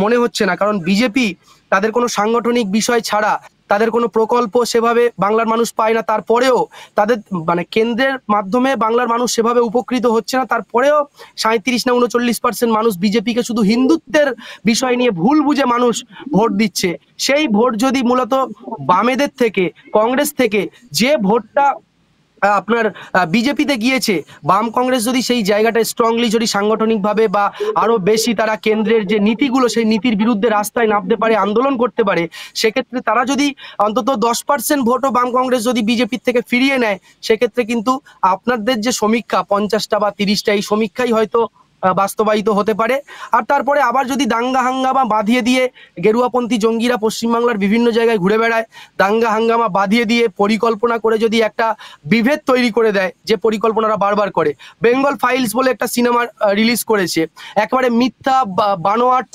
মনে হচ্ছে না, কারণ বিজেপি তাদের কোনো সাংগঠনিক বিষয় ছাড়া, তাদের কোনো প্রকল্প সেভাবে বাংলার মানুষ পায় না। তারপরেও তাদের কেন্দ্রের মাধ্যমে বাংলার মানুষ সেভাবে উপকৃত হচ্ছে না। তারপরেও 37 না 39% মানুষ বিজেপিকে শুধু হিন্দুত্বের বিষয় নিয়ে ভুল বুঝে মানুষ ভোট দিচ্ছে। সেই ভোট যদি মূলত বামেদের থেকে, কংগ্রেস থেকে যে ভোটটা আপনার বিজেপিতে গিয়েছে, বাম কংগ্রেস যদি সেই জায়গাটা স্ট্রংলি যদি সাংগঠনিকভাবে বা আরো বেশি তারা কেন্দ্রের যে নীতিগুলো, সেই নীতির বিরুদ্ধে রাস্তায় নামতে পারে, আন্দোলন করতে পারে, সেক্ষেত্রে তারা যদি অন্তত 10% ভোটও বাম কংগ্রেস যদি বিজেপির থেকে ফিরিয়ে নেয়, সেক্ষেত্রে কিন্তু আপনাদের যে সমীক্ষা 50টা বা 30টা, এই সমীক্ষাই হয়তো বাস্তবায়িত হতে পারে। আর তারপরে আবার যদি দাঙ্গা হাঙ্গামা বাঁধিয়ে দিয়ে গেরুয়াপন্থী জঙ্গিরা পশ্চিমবাংলার বিভিন্ন জায়গায় ঘুরে বেড়ায়, দাঙ্গা হাঙ্গামা বাঁধিয়ে দিয়ে পরিকল্পনা করে যদি একটা বিভেদ তৈরি করে দেয়, যে পরিকল্পনারা বারবার করে, বেঙ্গল ফাইলস বলে একটা সিনেমা রিলিজ করেছে, একেবারে মিথ্যা বানোয়াট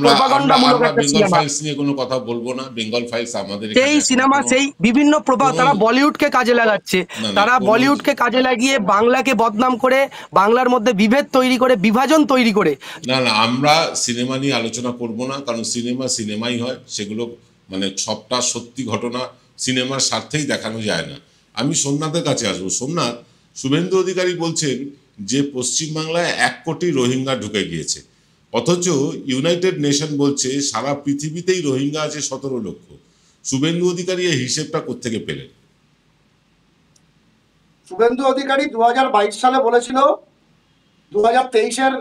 প্রপাগান্ডামূলক একটা বেঙ্গল সিনেমা। ফাইলস নিয়ে কোনো কথা বলবো না। বেঙ্গল ফাইলস আমাদের সেই সিনেমা, সেই বিভিন্ন তারা বলিউডকে কাজে লাগাচ্ছে, তারা বলিউডকে কাজে লাগিয়ে বাংলাকে বদনাম করে, বাংলার মধ্যে বিভেদ তৈরি করে, বিভাজন তৈরি করে। না, আমরা সিনেমা নিয়ে আলোচনা করব না, কারণ সিনেমাই হয়, সেগুলো মানে সবটা সত্যি ঘটনা সিনেমার স্বার্থেই দেখানো যায় না। আমি সোমনাথের কাছে আসবো। সোমনাথ, শুভেন্দু অধিকারী বলছেন যে পশ্চিমবাংলায় 1 কোটি রোহিঙ্গা ঢুকে গিয়েছে, অথচ ইউনাইটেড নেশন বলছে সারা পৃথিবীতেই রোহিঙ্গা আছে 17 লক্ষ। শুভেন্দু অধিকারী এই হিসেবটা কোত্থেকে পেলেন? শুভেন্দু অধিকারী 2022 সালে বলেছিল 2023-এর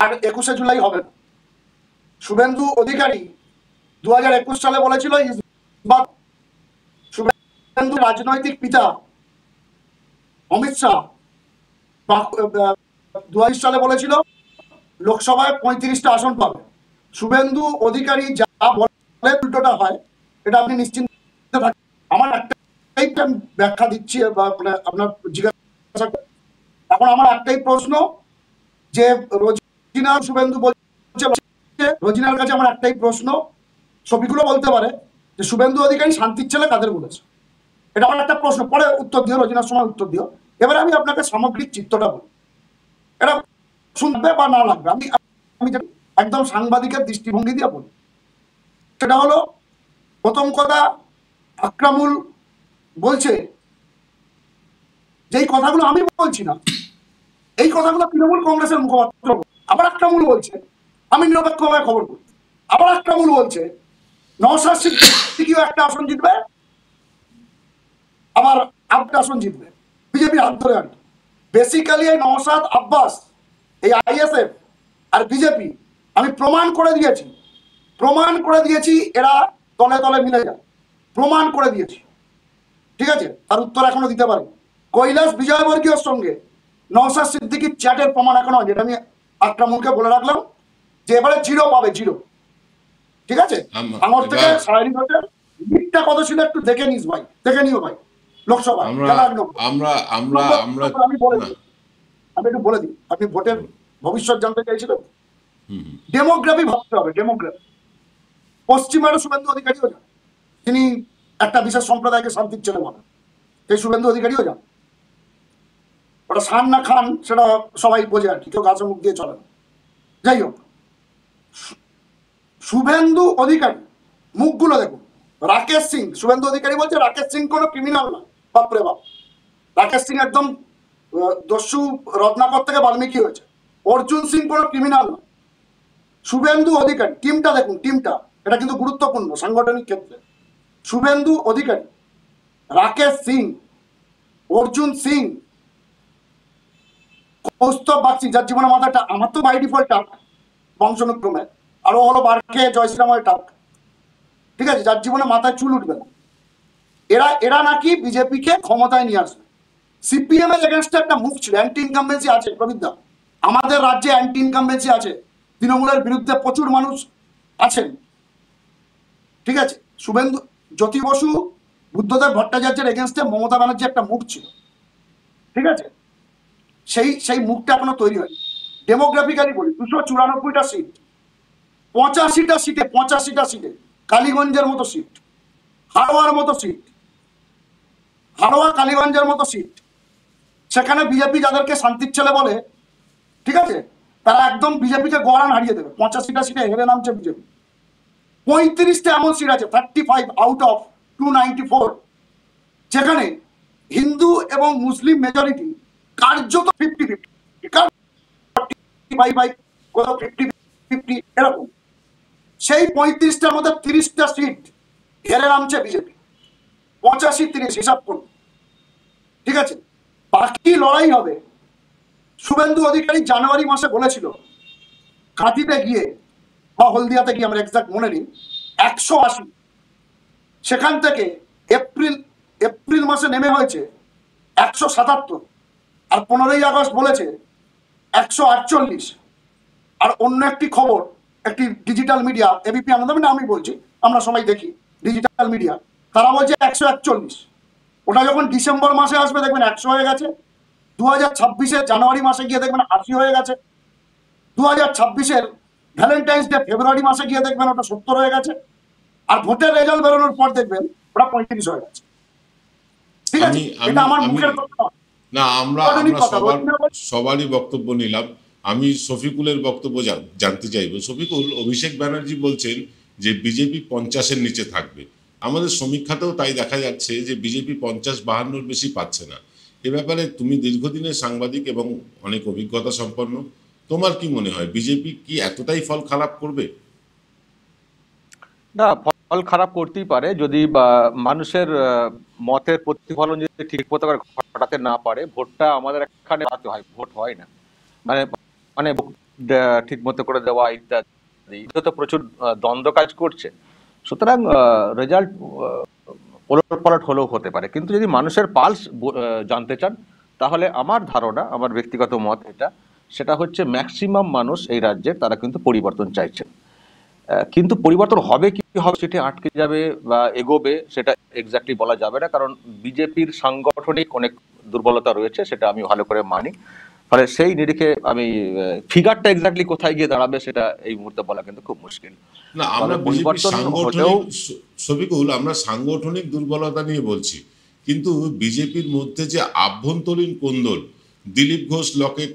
আর 21শে জুলাই হবে না। শুভেন্দু অধিকারী 2021 সালে বলেছিল শুভেন্দু রাজনৈতিক পিতা অমিত শাহ 2022 সালে বলেছিল লোকসভায় 35টা আসন পাবে। শুভেন্দু অধিকারী যা বলে উল্টোটা হয়, এটা আপনি নিশ্চিন্তে থাকেন। আমার একটাই ব্যাখ্যা দিচ্ছি, আপনার জিজ্ঞাসা, এখন আমার একটাই প্রশ্ন যে রোজিনা শুভেন্দু বলছে, রোজিনার কাছে আমার একটাই প্রশ্ন, ছবিগুলো বলতে পারে যে শুভেন্দু অধিকারী শান্তির ছেলে কাদের বলেছে, এটা আমার একটা প্রশ্ন। পরে উত্তর দিও, রোজিনার সময় উত্তর দিও। এবারে আমি আপনাকে সামগ্রিক চিত্রটা বলি, এটা শুনবে বা না লাগবে, আমি একদম সাংবাদিকের দৃষ্টিভঙ্গি দিয়ে বলি। সেটা হলো, প্রথম কথা, আকরামুল বলছে যেই কথাগুলো আমি বলছি না, এই কথাগুলো তৃণমূল কংগ্রেসের মুখপাত্র। আবার আকরামুল বলছে আমি নিরপেক্ষভাবে খবর করি। আবার আকরামুল বলছে নওশাদ সিদ্দিকীও একটা আসন জিতবে, আবার 8টা আসন জিতবে বিজেপির হাত ধরে। আর বেসিক্যালি এই নওশাদ, আব্বাস, এই আইএসএফ আর বিজেপি, আমি প্রমাণ করে দিয়েছি এরা তলে তলে মিলে যায়, প্রমাণ করে দিয়েছি। ঠিক আছে, তার উত্তর এখনো দিতে পারে। কৈলাস বিজয়বর্গীয়র সঙ্গে নওশাদ সিদ্দিকীর চ্যাটের প্রমাণ এখনো, যেটা আমি আকরামুলকে বলে রাখলাম যে এবারে 0 পাবে, 0। ঠিক আছে, আমার থেকে শারীরিক হতে লিডটা কত ছিল একটু দেখে নিও ভাই। লোকসভা আমি একটু বলে দিই, আপনি ভোটের ভবিষ্যৎ জানতে চাইছিলেন। ডেমোগ্রাফি ভাবতে হবে, ডেমোগ্রাফি। পশ্চিমবঙ্গের শুভেন্দু অধিকারীও যান, তিনি একটা বিশেষ সম্প্রদায়কে শান্তির ছেলে বলেন, সেই শুভেন্দু অধিকারীও যান। ওটা শান না খান সেটা সবাই বোঝে আর কি, কেউ গাছে মুখ দিয়ে চলে না। যাই হোক, শুভেন্দু অধিকারী মুখগুলো দেখুন। রাকেশ সিং, শুভেন্দু অধিকারী বলছে রাকেশ সিং কোনো ক্রিমিনাল না, বাপরে বাপ। রাকেশ সিং একদম দস্যু, রত্নাকর থেকে বাল্মীকি হয়েছে। অর্জুন সিং কোনো ক্রিমিনাল না। শুভেন্দু অধিকারী, টিমটা দেখুন, টিমটা, এটা কিন্তু গুরুত্বপূর্ণ সাংগঠনিক ক্ষেত্রে। শুভেন্দু অধিকারী, রাকেশ সিং, অর্জুন সিং, কৌস্তব বাগচি, যার জীবনে মাথাটা, আমার তো বাই ডিফল্ট টাক বংশানুক্রমে, আর ও হলো বারকে জয়শ্রীরামের টাক। ঠিক আছে, যার জীবনে মাথায় চুল উঠবে না। এরা নাকি বিজেপিকে ক্ষমতায় নিয়ে আসবে। সিপিএম এর এগেনস্টে একটা মুভ ছিল, অ্যান্টি ইনকামবেন্সি আছে। প্রবীরদা, আমাদের রাজ্যে অ্যান্টি ইনকামবেন্সি আছে, তৃণমূলের বিরুদ্ধে প্রচুর মানুষ আছেন। ঠিক আছে, শুভেন্দু, জ্যোতি বসু, বুদ্ধদেব ভট্টাচার্যের এগেনস্টে মমতা ব্যানার্জি একটা মুভ ছিল। ঠিক আছে, সেই মুখটা এখনো তৈরি হয়নি। ডেমোগ্রাফিক্যালি বলি, 294টা সিট, 85টা সিটে কালীগঞ্জের মতো সিট, হাড়োয়ার মতো সিট, হাড়োয়া কালীগঞ্জের মতো সিট, সেখানে বিজেপি যাদেরকে শান্তির ছেলে বলে, ঠিক আছে, তারা একদম বিজেপিকে গড়ান হারিয়ে দেবে। 85টা সিটে হেরে নামছে বিজেপি। 35টা এমন সিট আছে, 35 আউট অফ 294, যেখানে হিন্দু এবং মুসলিম মেজরিটি কার্যত 50-50, 50-50 এরকম। সেই 35টার মধ্যে 30টা সিট হেরে নামছে বিজেপি, 85-30 হিসাব করুন। ঠিক আছে, বাকি লড়াই হবে। শুভেন্দু অধিকারী জানুয়ারি মাসে বলেছিল কাঁথিতে গিয়ে বা হলদিয়াতে গিয়ে, আমার এক্সাক্ট মনে নেই, 180, সেখান থেকে এপ্রিল মাসে নেমে হয়েছে 177, আর 15ই আগস্ট বলেছে 148। আর অন্য একটি খবর, একটি ডিজিটাল মিডিয়া এবিপি আনন্দ, আমি বলছি, আমরা সবাই দেখি ডিজিটাল মিডিয়া, তারা বলছে 141। ওটা যখন ডিসেম্বর মাসে আসবে দেখবেন 100 হয়ে গেছে। 2026-এর জানুয়ারি মাসে গিয়ে দেখবেন 80 হয়ে গেছে। 2026-এর ভ্যালেন্টাইন্স ডে ফেব্রুয়ারি মাসে গিয়ে দেখবেন ওটা 70 হয়ে গেছে। আর ভোটের রেজাল্ট বেরোনোর পর দেখবেন ওটা 35 হয়ে গেছে। ঠিক আছে, এটা আমার মুখের কথা না, আমরা সবারই বক্তব্য নিলাম। আমি শফিকুলের বক্তব্য জানতে চাইবো। শফিকুল, অভিষেক ব্যানার্জি বলছেন যে বিজেপি 50-এর নিচে থাকবে। আমাদের সমীক্ষাতেও তাই দেখা যাচ্ছে যে বিজেপি 50-52 বেশি পাচ্ছে না। এ ব্যাপারে তুমি দীর্ঘদিনের সাংবাদিক এবং অনেক অভিজ্ঞতা সম্পন্ন, তোমার কি মনে হয় বিজেপি কি এতটাই ফল খারাপ করবে? না, ফল খারাপ করতেই পারে যদি মানুষের মতের প্রতিফলন যদি ঠিক মতো ঘটাতে না পারে। ভোটটা আমাদের এখানে হয়, ভোট হয় না, মানে মানে ঠিক মতো করে দেওয়া ইত্যাদি, তো প্রচুর দ্বন্দ্ব কাজ করছে। সুতরাং রেজাল্ট ওলটপালট হলেও হতে পারে, কিন্তু যদি মানুষের পালস জানতে চান তাহলে আমার ধারণা, আমার ব্যক্তিগত মত এটা, সেটা হচ্ছে ম্যাক্সিমাম মানুষ এই রাজ্যের তারা কিন্তু পরিবর্তন চাইছেন। কিন্তু পরিবর্তন হবে কি হবে, সেটা আটকে যাবে বা এগোবে, সেটা এক্স্যাক্টলি বলা যাবে না, কারণ বিজেপির সাংগঠনিক অনেক দুর্বলতা রয়েছে, সেটা আমি ভালো করে মানি। ফলে সেই নিরিখে আমি ফিগারটা এক্স্যাক্টলি কোথায় গিয়ে দাঁড়াবে সেটা এই মুহূর্তে বলা কিন্তু খুব মুশকিল। না, আমরা শফিকুল, আমরা সাংগঠনিক দুর্বলতা নিয়ে বলছি, কিন্তু বিজেপির মধ্যে যে আভ্যন্তরীণ কোন্দল, দিলীপ ঘোষ, লকেট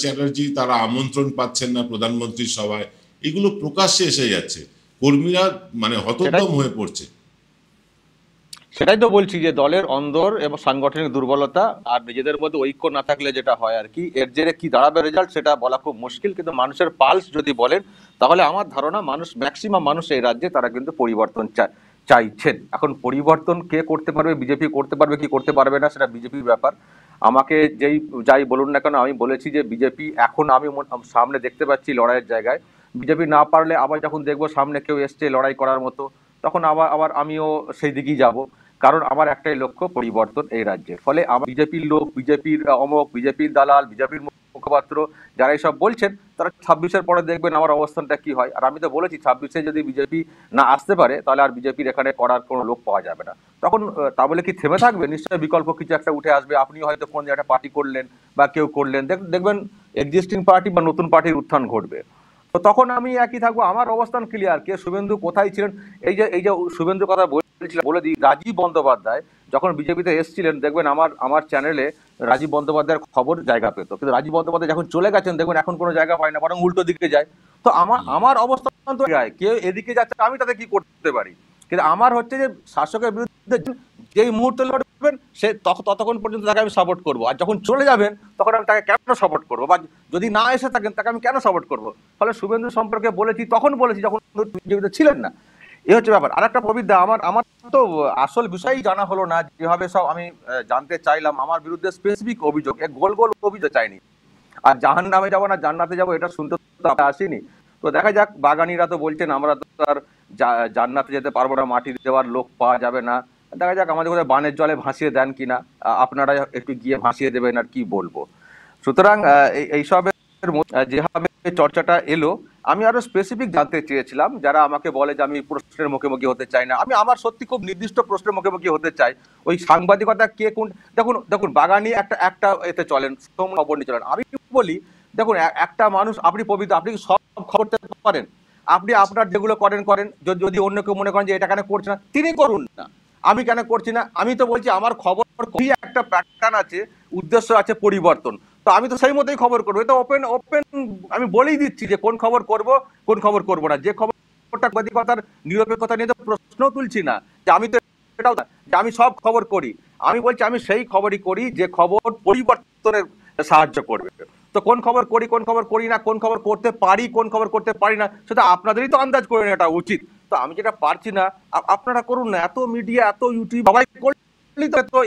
চ্যাটার্জি তারা আমন্ত্রণ পাচ্ছেন না প্রধানমন্ত্রীর সভায়, এগুলো প্রকাশ্যে এসে যাচ্ছে, কর্মীরা মানে হতদম হয়ে পড়ছে। সেটাই তো বলছি যে দলের অন্দর এবং সাংগঠনিক দুর্বলতা আর নিজেদের মধ্যে ঐক্য না থাকলে যেটা হয় আর কি, এর জেরে কি দাঁড়াবে রেজাল্ট সেটা বলা খুব মুশকিল। কিন্তু মানুষের পালস যদি বলেন তাহলে আমার ধারণা ম্যাক্সিমাম মানুষ এই রাজ্যে তারা কিন্তু পরিবর্তন চাইছেন। এখন পরিবর্তন কে করতে পারবে, বিজেপি করতে পারবে কি করতে পারবে না সেটা বিজেপির ব্যাপার। আমাকে যাই বলুন না কেন, আমি বলেছি যে বিজেপি এখন আমি সামনে দেখতে পাচ্ছি লড়াইয়ের জায়গায়, বিজেপি না পারলে আবার যখন দেখবো সামনে কেউ এসছে লড়াই করার মতো, তখন আবার আমিও সেই দিকেই যাব, কারণ আমার একটাই লক্ষ্য পরিবর্তন এই রাজ্যে। ফলে আমার বিজেপির লোক, বিজেপির অমক, বিজেপির দালাল, বিজেপির মুখপাত্র যারা এইসব বলছেন, তারা 26-এর পরে দেখবেন আমার অবস্থানটা কি হয়। আর আমি তো বলেছি 26-এ যদি বিজেপি না আসতে পারে তাহলে আর বিজেপির এখানে করার কোনো লোক পাওয়া যাবে না। তখন তা বলে কি থেমে থাকবে? নিশ্চয়ই বিকল্প কিছু একটা উঠে আসবে। আপনি হয়তো কোন একটা পার্টি করলেন বা কেউ করলেন, দেখবেন এক্সিস্টিং পার্টি বা নতুন পার্টির উত্থান ঘটবে। তো তখন আমি একই থাকবো, আমার অবস্থান ক্লিয়ার। কে শুভেন্দু কোথায় ছিলেন, এই যে শুভেন্দুর কথা বলে দিই, রাজীব বন্দ্যোপাধ্যায় যখন বিজেপিতে এসেছিলেন দেখবেন আমার চ্যানেলে রাজীব বন্দ্যোপাধ্যায়ের খবর জায়গা পেত, কিন্তু রাজীব বন্দ্যোপাধ্যায় যখন চলে গেছেন দেখবেন এখন কোনো জায়গা পায় না, বরং উল্টো দিকে যায়। তো আমার অবস্থান তো যায়, কেউ এদিকে যাচ্ছে আমি তাতে কি করতে পারি? কিন্তু আমার হচ্ছে যে শাসকের বিরুদ্ধে যেই মুহূর্তে লড়বেন সে ততক্ষণ পর্যন্ত তাকে আমি সাপোর্ট করবো, আর যখন চলে যাবেন তখন আমি তাকে কেন সাপোর্ট করবো, বা যদি না এসে থাকেন তাকে আমি কেন সাপোর্ট করবো? ফলে শুভেন্দু সম্পর্কে বলেছি, তখন বলেছি যখন বিজেপিতে ছিলেন না। এই হচ্ছে ব্যাপার। আর একটা প্রবিদ্যা, আমার তো আসল বিষয়ই জানা হলো না, যেভাবে সব আমি জানতে চাইলাম। আমার বিরুদ্ধে স্পেসিফিক অভিযোগ, গোল অভিযোগ চাইনি। আর জাহান্নামে যাবো না জান্নাতে যাবো এটা শুনতে তো আসিনি। তো দেখা যাক, বাগানিরা তো বলছেন আমরা তো আর জান্নাতে যেতে পারবো না, মাটি দেওয়ার লোক পাওয়া যাবে না। দেখা যাক আমাদের কোথায় বানের জলে ভাসিয়ে দেন কিনা, আপনারা একটু গিয়ে ভাসিয়ে দেবেন, আর কি বলবো। সুতরাং এইসবের যেভাবে চর্চাটা এলো, আমি আরো স্পেসিফিক জানতে চেয়েছিলাম। যারা আমাকে বলে যে আমি প্রশ্নের মুখোমুখি হতে চাই না, আমার সত্যি খুব নির্দিষ্ট প্রশ্নের মুখোমুখি হতে চাই। ওই সাংবাদিকতা কে কোন, দেখুন বাগানি একটা এতে চলেন, খবর নিয়ে চলেন। আমি বলি দেখুন, একটা মানুষ, আপনি পবিত্র, আপনি সব খবর দিতে পারেন, আপনি আপনার যেগুলো করেন, যদি অন্য কেউ মনে করেন যে এটা কেন করছে না, তিনি করুন না, আমি কেন করছি না? আমি তো বলছি আমার খবর একটা প্যাটার্ন আছে, উদ্দেশ্য আছে পরিবর্তন, তো আমি তো সেই মতোই খবর করবো। এটা ওপেন আমি বলেই দিচ্ছি যে কোন খবর করব, কোন খবর করবো না। যে খবরটা সাংবাদিকতার নিরপেক্ষতা নিয়ে তো প্রশ্ন তুলছি না, যে আমি তো এটাও না যে আমি সব খবর করি। আমি বলছি আমি সেই খবরই করি যে খবর পরিবর্তনের সাহায্য করবে। তো কোন খবর করি, কোন খবর করি না, কোন খবর করতে পারি, কোন খবর করতে পারি না, সেটা আপনাদেরই তো আন্দাজ করে নেওয়াটা উচিত। তো আমি যেটা পারছি না আপনারা করুন না। এত মিডিয়া, এত ইউটিউব সবাই তো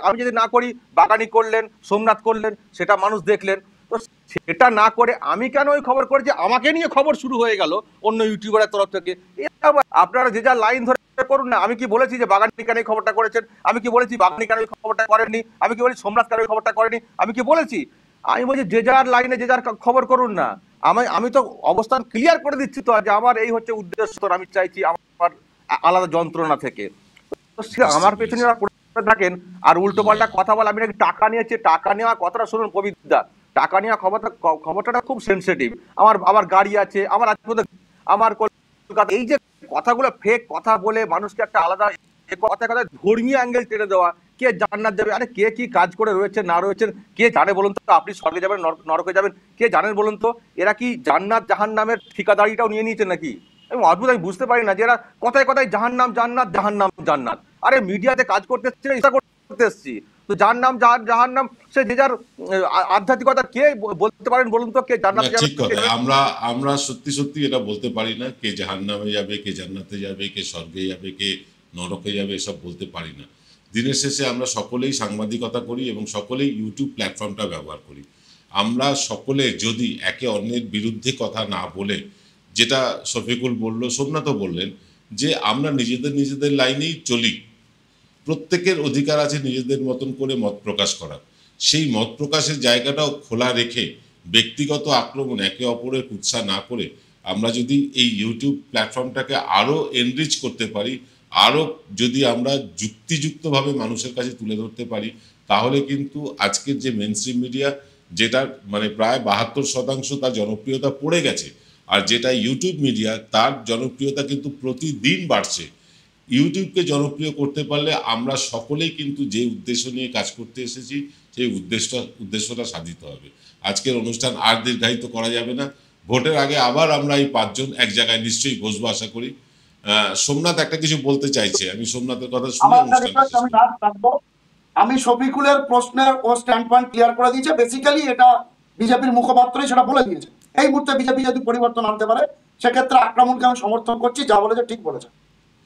আমি যদি না করি, বাগানি করলেন, সোমনাথ করলেন, সেটা মানুষ দেখলেন। তো সেটা না করে আমি কেন ওই খবর করেছি, আমাকে নিয়ে খবর শুরু হয়ে গেল অন্য ইউটিউবারের তরফ থেকে। আপনারা যে যা লাইন ধরে করুন না। আমি কি বলেছি যে বাগানি কেন এই খবরটা করেছেন? আমি কি বলেছি বাগানি কেন এই খবরটা করেননি? আমি কি বলেছি সোমনাথ কেন এই খবরটা করেনি? আমি কি বলেছি? আমি বলছি যে যার লাইনে যে যার খবর করুন না। আমি তো অবস্থান ক্লিয়ার করে দিচ্ছি তো যে আমার এই হচ্ছে উদ্দেশ্য, আমি চাইছি আমার আলাদা যন্ত্রণা থেকে। আমার পেছনে থাকেন আর উল্টো পাল্টা কথা বলে, আমি নাকি টাকা নিয়েছি, টাকা নেওয়া কথাটা শুনুন কবিতা, টাকা নেওয়া খবরটা খুব সেন্সিটিভ। আমার গাড়ি আছে, আমার কলকাতা, এই যে কথাগুলো ফেক কথা বলে মানুষকে একটা আলাদা কথায় ধর্মীয় অ্যাঙ্গেল টেনে দেওয়া, কে জান্নাত যাবে, আরে কে কি কাজ করে রয়েছে না রয়েছেন কে জানে বলুন তো? আপনি স্বর্গে যাবেন নরকে যাবেন কে জানেন বলুন তো? এরা কি জান্নাত জাহান্নামের ঠিকাদারিটাও নিয়ে নিয়েছেন নাকি? আমি অদ্ভুত, আমি বুঝতে পারি না যে এরা কথায় কথায় জাহান্নাম জান্নাত জাহান্নাম জান্নাত। আরে মিডিয়াতে কাজ করতে এসছি তো জাহান্নাম সে যে যার আধ্যাত্মিকতা কে বলতে পারেন বলুন তো? কে জান্নাত ঠিক কথা, আমরা সত্যি সত্যি এটা বলতে পারি না কে জাহান্নামে যাবে, কে জান্নাতে যাবে, কে স্বর্গে যাবে, কে নরকে যাবে, এসব বলতে পারি না। দিনের শেষে আমরা সকলেই সাংবাদিকতা করি এবং সকলেই ইউটিউব প্ল্যাটফর্মটা ব্যবহার করি। আমরা সকলে যদি একে অন্যের বিরুদ্ধে কথা না বলে, যেটা শফিকুল বলল, সোমনাথও বললেন, যে আমরা নিজেদের লাইনেই চলি, প্রত্যেকের অধিকার আছে নিজেদের মতন করে মত প্রকাশ করার। সেই মত প্রকাশের জায়গাটাও খোলা রেখে ব্যক্তিগত আক্রমণ, একে অপরের কুৎসা না করে আমরা যদি এই ইউটিউব প্ল্যাটফর্মটাকে আরও এনরিচ করতে পারি, আরও যদি আমরা যুক্তিযুক্তভাবে মানুষের কাছে তুলে ধরতে পারি, তাহলে কিন্তু আজকের যে মেইনস্ট্রিম মিডিয়া, যেটার মানে প্রায় 72% তার জনপ্রিয়তা পড়ে গেছে, আর যেটা ইউটিউব মিডিয়া, তার জনপ্রিয়তা কিন্তু প্রতিদিন বাড়ছে। ইউটিউবকে জনপ্রিয় করতে পারলে আমরা সকলেই কিন্তু যে উদ্দেশ্য নিয়ে কাজ করতে এসেছি সেই উদ্দেশ্যটা সাধিত হবে। আজকের অনুষ্ঠান আর দীর্ঘায়িত করা যাবে না। ভোটের আগে আবার আমরা এই 5 জন এক জায়গায় নিশ্চয়ই বসবো আশা করি। সোমনাথ একটা কিছু বলতে চাইছে, আমি সোমনাথের কথা শুনে আমি শফিকুলের প্রশ্নের ও স্ট্যান্ড পয়েন্ট ক্লিয়ার করে দিয়েছে। বেসিক্যালি এটা বিজেপির মুখপাত্রই সেটা বলে দিয়েছে। এই মুহূর্তে বিজেপি যদি পরিবর্তন আনতে পারে সেক্ষেত্রে আক্রমণকে আমি সমর্থন করছি, যা বলেছে ঠিক বলেছে।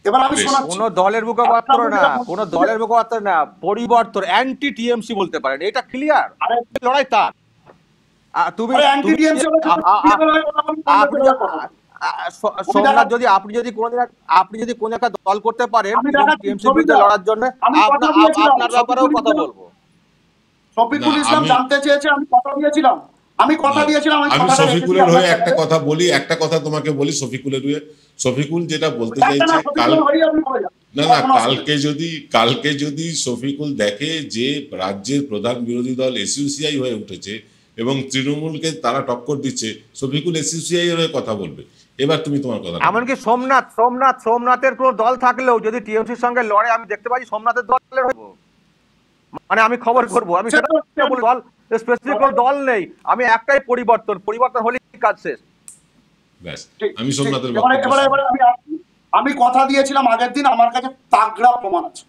এবার আমি শোনাচ্ছি, কোন দলের মুখপাত্র না, কোন দলের মুখপাত্র না, পরিবর্তন অ্যান্টি টিএমসি বলতে পারেন, এটা ক্লিয়ার লড়াই তার। তুমি সোমনাথ, যদি আপনি যদি কোন একটা দল করতে পারেন টিএমসি বিরুদ্ধে লড়ার জন্য, আপনার ব্যাপারেও কথা বলবো। শফিকুল ইসলাম জানতে চেয়েছে, আমি কথা দিয়েছিলাম। আমি শফিকুলের হয়ে একটা কথা বলি, একটা কথা তোমাকে বলি শফিকুলের হয়ে। শফিকুল যেটা বলতে চাইছে, কালকে যদি শফিকুল দেখে যে রাজ্যের প্রধান বিরোধী দল এসইউসিআই হয়ে উঠেছে এবং তৃণমূলকে তারা টক্কর দিচ্ছে, শফিকুল এসইউসিআই এর হয়ে কথা বলবে। এবার তুমি তোমার কথা। এমনকি সোমনাথের কোনো দল থাকলেও যদি টিএমসির সঙ্গে লড়ে, আমি দেখতে পাচ্ছি সোমনাথের দলের হবো, মানে আমি খবর করবো। আমি সেটা দল স্পেসিফিক কোনো দল নেই, আমি একটাই পরিবর্তন হলেই কাজ শেষ। আমি সোমনাথের আমি কথা দিয়েছিলাম আগের দিন, আমার কাছে তাগড়া প্রমাণ আছে।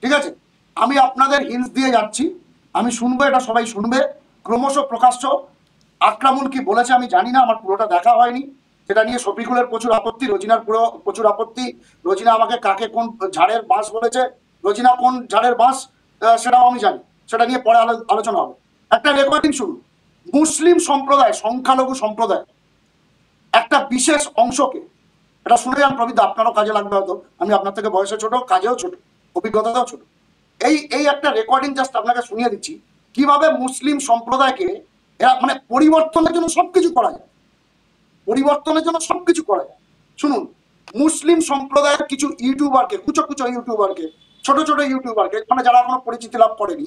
ঠিক আছে, আমি আপনাদের হিন্টস দিয়ে যাচ্ছি, আমি শুনবো, এটা সবাই শুনবে। ক্রমশ প্রকাশ্য আক্রমণ কি বলেছে আমি জানি না, আমার পুরোটা দেখা হয়নি। সেটা নিয়ে শফিকুলের প্রচুর আপত্তি, রোজিনার প্রচুর আপত্তি। রোজিনা আমাকে কাকে কোন ঝাড়ের বাঁশ বলেছে, রোজিনা কোন ঝাড়ের বাঁশ সেটাও আমি জানি, সেটা নিয়ে পরে আলোচনা হবে। একটা রেকর্ডিং শুনুন। মুসলিম সম্প্রদায়, সংখ্যালঘু সম্প্রদায় একটা বিশেষ অংশকে, এটা শুনে যান প্রবীদ, আপনারও কাজে লাগবে হয়তো, আমি আপনার থেকে বয়সে ছোট, কাজেও ছোট, অভিজ্ঞতাটাও ছোট। এই একটা রেকর্ডিং জাস্ট আপনাকে শুনিয়ে দিচ্ছি কিভাবে মুসলিম সম্প্রদায়কে এরা মানে পরিবর্তনের জন্য সবকিছু করা যায়, পরিবর্তনের জন্য সবকিছু করা যায়। শুনুন, মুসলিম সম্প্রদায়ের কিছু ইউটিউবারকে, কুচো ইউটিউবারকে, ছোট ইউটিউবারকে, মানে যারা এখনো পরিচিতি লাভ করেনি,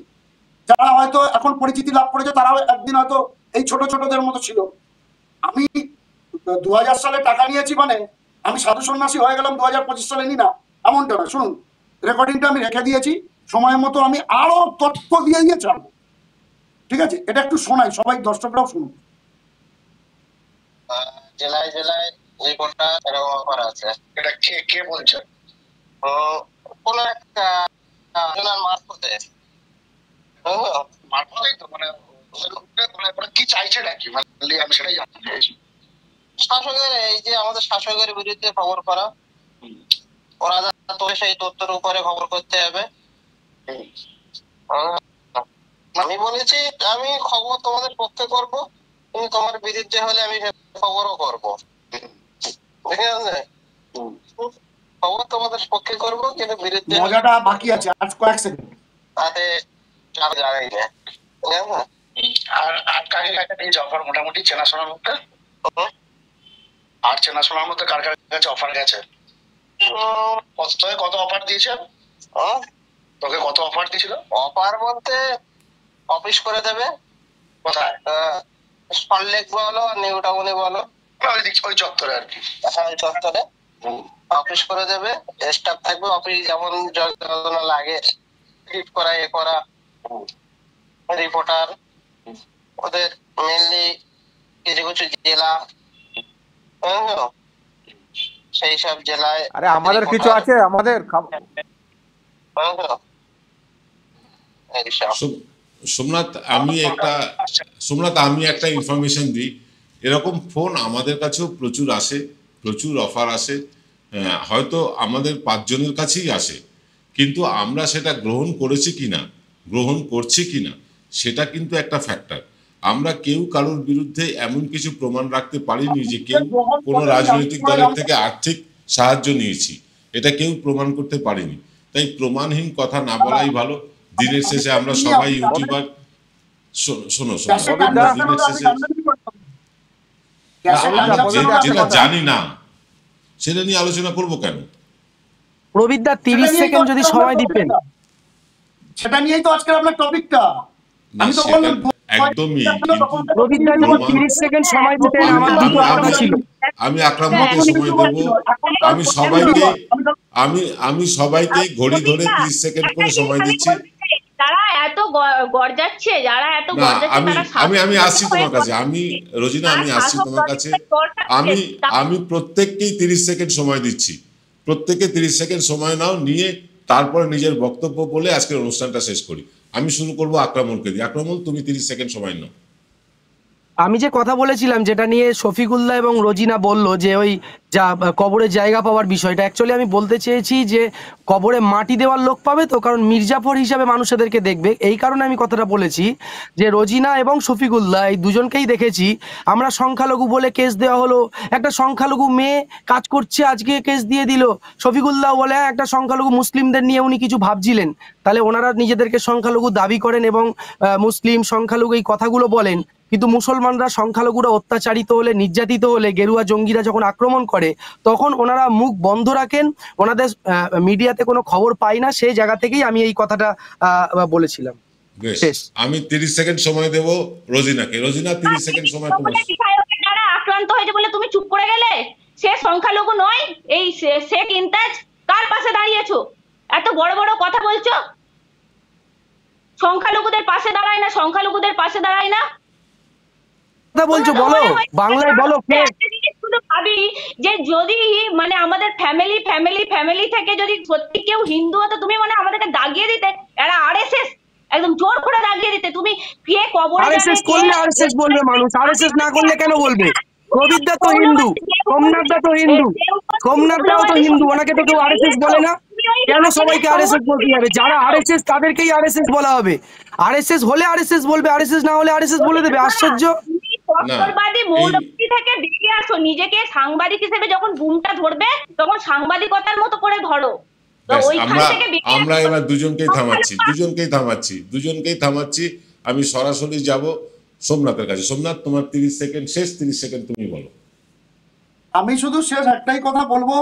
যারা হয়তো এখন পরিচিতি লাভ করেছে, তারাও একদিন হয়তো এই ছোটদের মতো ছিল। আমি 2000 সালে টাকা নিয়েছি মানে আমি সাধু সন্ন্যাসী হয়ে গেলাম 2025 সালে নি না, এমনটা না। শুনুন, রেকর্ডিংটা আমি রেখে দিয়েছি, সময় মতো আমি আরো তথ্য দিয়ে ছাড়বো। ঠিক আছে, এটা একটু শোনাই, সবাই দর্শকরাও শুনুন। জেলায় এই কোনটা এরকম অফার আছে, এটা কে বলছে? কোন একটা মারফতে তো মানে কি চাইছে নাকি, আমি সেটাই জানতে চাইছি। শাসকের, এই যে আমাদের শাসকের বিরুদ্ধে খবর করা, ওরা তো সেই তথ্যের উপরে খবর করতে হবে। আমি বলেছি আমি খবর তোমাদের পক্ষে করব, তুমি তোমার বিরুদ্ধে হলে আমি খবরও করব। ঠিক আছে, খবর তোমাদের পক্ষে করব, কিন্তু বিরুদ্ধে মজাটা বাকি আছে, আজ কয়েক সেকেন্ড। তাতে জানাই না, ঠিক আছে। আর কাকে কাকে পেয়েছে অফার মোটামুটি চেনাশোনার মধ্যে? আর চেনাশোনার মধ্যে কার কার কাছে অফার গেছে? কত অফার দিয়েছে? তোকে কত অফার দিয়েছিল? অফার বলতে অফিস করে দেবে। কোথায়? সল্টলেক বলো, নিউ টাউনে বলো, ওই চত্বরে আর কি। হ্যাঁ, ওই চত্বরে অফিস করে দেবে, স্টাফ থাকবে, অফিস যেমন যন্ত্রণা লাগে রিড করা, এ করা, রিপোর্টার, ওদের মেনলি কিছু কিছু জেলা, সেই সব জেলায়। আরে আমাদের কিছু আছে, আমাদের সোমনাথ, আমি একটা ইনফরমেশন দিই। এরকম ফোন আমাদের কাছেও প্রচুর আসে, প্রচুর অফার আসে। হয়তো আমাদের 5 জনের কাছেই আসে, কিন্তু আমরা সেটা গ্রহণ করেছি কিনা, গ্রহণ করছি কিনা, সেটা কিন্তু একটা ফ্যাক্টর। আমরা কেউ কারোর বিরুদ্ধে এমন কিছু প্রমাণ রাখতে পারিনি যে কেউ কোনো রাজনৈতিক দলের থেকে আর্থিক সাহায্য নিয়েছি, এটা কেউ প্রমাণ করতে পারিনি। তাই প্রমাণহীন কথা না বলাই ভালো। দিনের শেষে আমরা সবাই ইউটিউবার। শোনো, দিনের শেষে যেটা জানি না সেটা নিয়ে আলোচনা করব কেন? প্রবীরদা 30 সেকেন্ড যদি সময় দিতেন। সেটা নিয়েই তো আজকে আপনার টপিকটা। আমি তো বললাম একদমই, প্রবীরদা যদি 30 সেকেন্ড সময় দিতেন আমার দুটো কথা ছিল। আমি আকরামকে সময় দেব। আমি সবাইকে ঘড়ি ধরে 30 সেকেন্ড করে সময় দিচ্ছি। যারা এত গর্জাচ্ছে, আমি আসছি তোমার কাছে। রোজিনা, আমি আসছি তোমার কাছে। আমি প্রত্যেককেই 30 সেকেন্ড সময় দিচ্ছি। প্রত্যেকে 30 সেকেন্ড সময় নাও, নিয়ে তারপরে নিজের বক্তব্য বলে আজকের অনুষ্ঠানটা শেষ করি। আমি শুরু করবো আকরামুলকে দিয়ে। আকরামুল, তুমি 30 সেকেন্ড সময় নাও। আমি যে কথা বলেছিলাম, যেটা নিয়ে শফিকুল্লাহ এবং রোজিনা বলল যে ওই যা কবরে জায়গা পাওয়ার বিষয়টা, অ্যাকচুয়ালি আমি বলতে চেয়েছি যে কবরে মাটি দেওয়ার লোক পাবে তো, কারণ মির্জাফর হিসাবে মানুষ এদেরকে দেখবে। এই কারণে আমি কথাটা বলেছি যে রোজিনা এবং শফিকুল্লাহ এই দুজনকেই দেখেছি আমরা সংখ্যালঘু বলে কেস দেওয়া হলো। একটা সংখ্যালঘু মেয়ে কাজ করছে, আজকে কেস দিয়ে দিল। শফিকুল্লাহ বলে একটা সংখ্যালঘু মুসলিমদের নিয়ে উনি কিছু ভাবছিলেন। তাহলে ওনারা নিজেদেরকে সংখ্যালঘু দাবি করেন এবং মুসলিম সংখ্যালঘু এই কথাগুলো বলেন, কিন্তু মুসলমানরা সংখ্যালঘুরা অত্যাচারিত হলে, নির্যাতিত হলে, গেরুয়া জঙ্গিরা যখন আক্রমণ করে তখন ওনারা মুখ বন্ধ রাখেন, ওনাদের মিডিয়াতে কোনো খবর পাই না। সেই জায়গা থেকেই আমি এই কথাটা বলেছিলাম। আমি 30 সেকেন্ড সময় দেব রোজিনাকে। রোজিনা, 30 সেকেন্ড সময় তোমার। যারা আক্রান্ত হয়েছে বলে তুমি চুপ করে গেলে, সে সংখ্যালঘু নয়। এই শেখ ইমতাজ কার পাশে দাঁড়িয়েছো? এত বড় বড় কথা বলছো। সংখ্যালঘুদের পাশে দাঁড়ায় না, সংখ্যালঘুদের পাশে দাঁড়ায় না। বলছো বলো, বাংলায় বলো। শুধু ভাবি যে যদি মানে আমাদের ফ্যামিলি থেকে যদি সত্যি কেউ হিন্দু হতো, তুমি মানে আমাদেরকে দাগিয়ে দিতে, এরা আরএসএস একদম জোর করে দাগিয়ে দিতে। তুমি কে কবরে আরএসএস করলে আরএসএস বলবে মানুষ, আরএসএস না করলে কেন বলবে? প্রবীরদা তো হিন্দু, সোমনাথদা তো হিন্দু, সোমনাথদাও তো হিন্দু, ওনাকে তো কেউ আরএসএস বলে না। কেন সবাইকে আরএসএস বলতে হবে? যারা আরএসএস তাদেরকেই আরএসএস বলা হবে। আরএসএস হলে আরএসএস বলবে, আরএসএস না হলে আরএসএস বলে দেবে। আশ্চর্য। কট্টরবাদী মৌলবাদী থেকে বেরিয়ে আসো। নিজেকে সাংবাদিক হিসেবে যখন বুমটা ধরবে তখন সাংবাদিকতার মতো করে ধরো। আমরা এবার দুজনকেই থামাচ্ছি। আমি সরাসরি যাব সোমনাথের কাছে। সোমনাথ, তোমার 30 সেকেন্ড শেষ। 30 সেকেন্ড তুমি বলো। আমি শুধু শেষ একটাই কথা বলবো।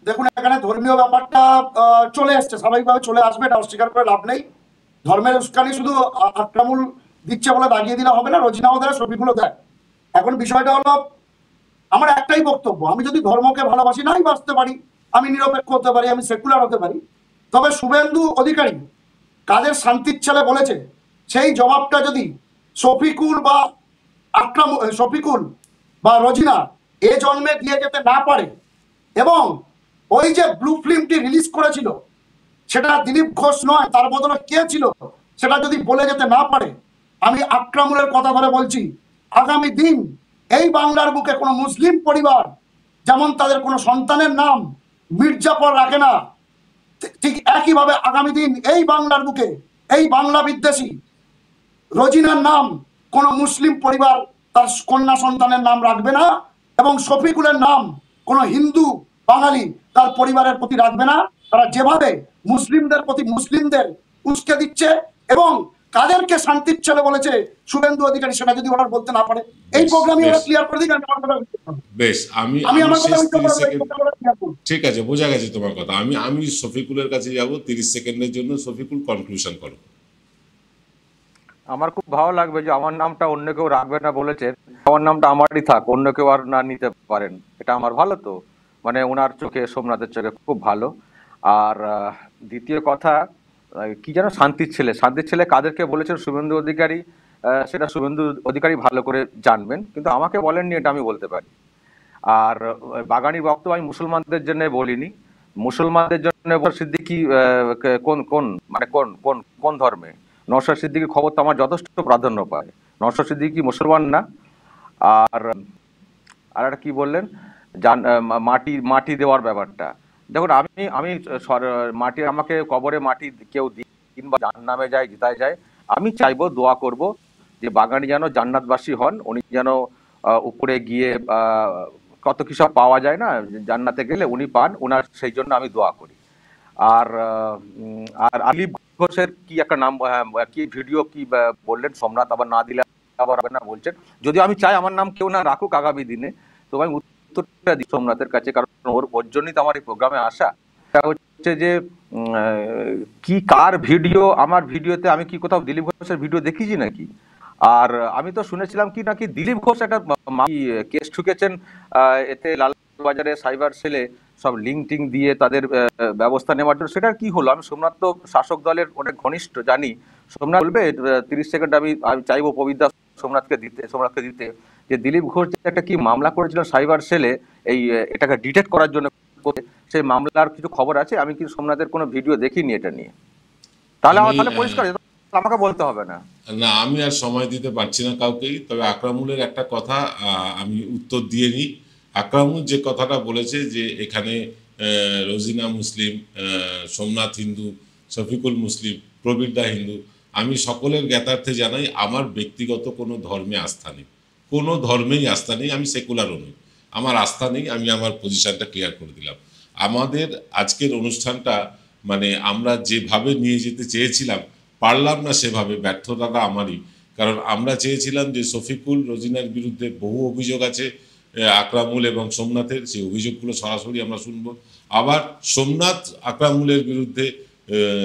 দেখুন, এখানে ধর্মীয় ব্যাপারটা চলে আসছে, স্বাভাবিকভাবে চলে আসবে, এটা অস্বীকার করে লাভ নেই। ধর্মের উস্কানি শুধু আকরামুল দিচ্ছে বলে দাগিয়ে দিলে হবে না, রোজিনাও দেয়, ছবিগুলো দেয়। এখন বিষয়টা হলো, আমার একটাই বক্তব্য, আমি যদি ধর্মকে ভালোবাসি, নাই বাঁচতে পারি, আমি নিরপেক্ষ হতে পারি, আমি সেকুলার হতে পারি, তবে শুভেন্দু অধিকারী কাদের শান্তির ছেলে বলেছে, সেই জবাবটা যদি শফিকুল বা রোজিনা এ জন্মে দিয়ে যেতে না পারে, এবং ওই যে ব্লু ফিল্মটি রিলিজ করেছিল সেটা দিলীপ ঘোষ নয়, তার বদলে কে ছিল, সেটা যদি বলে যেতে না পারে, আমি আকরামুলের কথা ধরে বলছি, আগামী দিন এই বাংলার বুকে কোনো মুসলিম পরিবার যেমন তাদের কোনো সন্তানের নাম মির্জাফর রাখে না, ঠিক একইভাবে আগামী দিন এই বাংলার বুকে এই বাংলা বিদ্বেষী রোজিনার নাম কোনো মুসলিম পরিবার তার কন্যা সন্তানের নাম রাখবে না, এবং শফিকুলের নাম কোনো হিন্দু বাঙালি তার পরিবারের প্রতি রাখবে না। তারা যেভাবে মুসলিমদের প্রতি মুসলিমদের উস্কে দিচ্ছে এবং কাদেরকে শান্তির ছেলে বলেছে শুভেন্দু অধিকারী, সেটা যদি ওরা বলতে না পারে, এই প্রোগ্রামে ওরা ক্লিয়ার করে দিক। বেশ, আমি আমার কথা শেষ 30 সেকেন্ড, ক্লিয়ার করব। ঠিক আছে, বোঝা গেছে তোমার কথা। আমি শফিকুলের কাছে যাব 30 সেকেন্ডের জন্য। শফিকুল, কনক্লুশন করো। আমার খুব ভালো লাগবে যে আমার নামটা অন্য কেউ রাখবে না বলেছে, আমার নামটা আমারই থাক, অন্য কেউ আর না নিতে পারেন, এটা আমার ভালো তো, মানে ওনার চোখে, সোমনাথের চোখে খুব ভালো। আর দ্বিতীয় কথা, কি যেন শান্তির ছেলে, শান্তির ছেলে কাদেরকে বলেছেন শুভেন্দু অধিকারী, সেটা শুভেন্দু অধিকারী ভালো করে জানবেন, কিন্তু আমাকে বলেননি, এটা আমি বলতে পারি। আর বাগানির বক্তব্য আমি মুসলমানদের জন্য বলিনি, মুসলমানদের জন্য সিদ্দিকী কোন কোন মানে কোন কোন কোন ধর্মে, নওশাদ সিদ্দিকীর খবর তো আমার যথেষ্ট প্রাধান্য পায়। নওশাদ সিদ্দিকী মুসলমান না। আর আর একটা কি বললেন, মাটি মাটি দেওয়ার ব্যাপারটা, দেখুন আমি মাটি, আমাকে কবরে মাটি কেউ দিন কিংবা জাহান্নামে যায়, জিতায় যায়, আমি চাইবো, দোয়া করব যে বাগানি যেন জান্নাতবাসী হন, উনি যেন উপরে গিয়ে কত কি সব পাওয়া যায় না জান্নাতে গেলে, উনি পান, ওনার সেই জন্য আমি দোয়া করি। আর আর দিলীপ ঘোষের কি একটা নাম, কি ভিডিও কি বললেন, সোমনাথ আবার না দিলে আবার হবে না বলছেন, যদিও আমি চাই আমার নাম কেউ না রাখুক আগামী দিনে, তো আমি উত্তরটা দিই সোমনাথের কাছে, কারণ ওর জন্যই তো আমার এই প্রোগ্রামে আসা। হচ্ছে যে কি কার ভিডিও, আমার ভিডিওতে আমি কি কোথাও দিলীপ ঘোষের ভিডিও দেখিয়েছি নাকি? আর আমি তো শুনেছিলাম কি নাকি দিলীপ ঘোষ একটা কেস ঠুকেছেন, এতে লালবাজারে সাইবার সেলে সব লিঙ্ক টিং দিয়ে তাদের ব্যবস্থা নেওয়ার জন্য, সেটার কি হলো? আমি সোমনাথ তো শাসক দলের অনেক ঘনিষ্ঠ, জানি। সোমনাথ বলবে 30 সেকেন্ড, আমি চাইবো পবিত্র সোমনাথকে দিতে যে দিলীপ ঘোষ যে একটা কি মামলা করেছিল সাইবার সেলে, এই এটাকে ডিটেক্ট করার জন্য, সেই মামলার কিছু খবর আছে, আমি কি সোমনাথের কোনো ভিডিও দেখিনি এটা নিয়ে? তাহলে পরিষ্কার, আমাকে বলতে হবে না। না, আমি আর সময় দিতে পারছি না কাউকেই। তবে আকরামুলের একটা কথা আমি উত্তর দিয়ে নিই। আকরামুল যে কথাটা বলেছে যে এখানে রোজিনা মুসলিম, সোমনাথ হিন্দু, শফিকুল মুসলিম, প্রবীরদা হিন্দু, আমি সকলের জ্ঞাতার্থে জানাই আমার ব্যক্তিগত কোনো ধর্মে আস্থা নেই, কোনো ধর্মেই আস্থা নেই। আমি সেকুলারও নই, আমার আস্থা নেই। আমি আমার পজিশনটা ক্লিয়ার করে দিলাম। আমাদের আজকের অনুষ্ঠানটা মানে আমরা যেভাবে নিয়ে যেতে চেয়েছিলাম পারলাম না সেভাবে, ব্যর্থতাটা আমারই। কারণ আমরা চেয়েছিলাম যে শফিকুল, রোজিনার বিরুদ্ধে বহু অভিযোগ আছে, আকরামুল এবং সোমনাথের, সেই অভিযোগগুলো সরাসরি আমরা শুনবো। আবার সোমনাথ আকরামুলের বিরুদ্ধে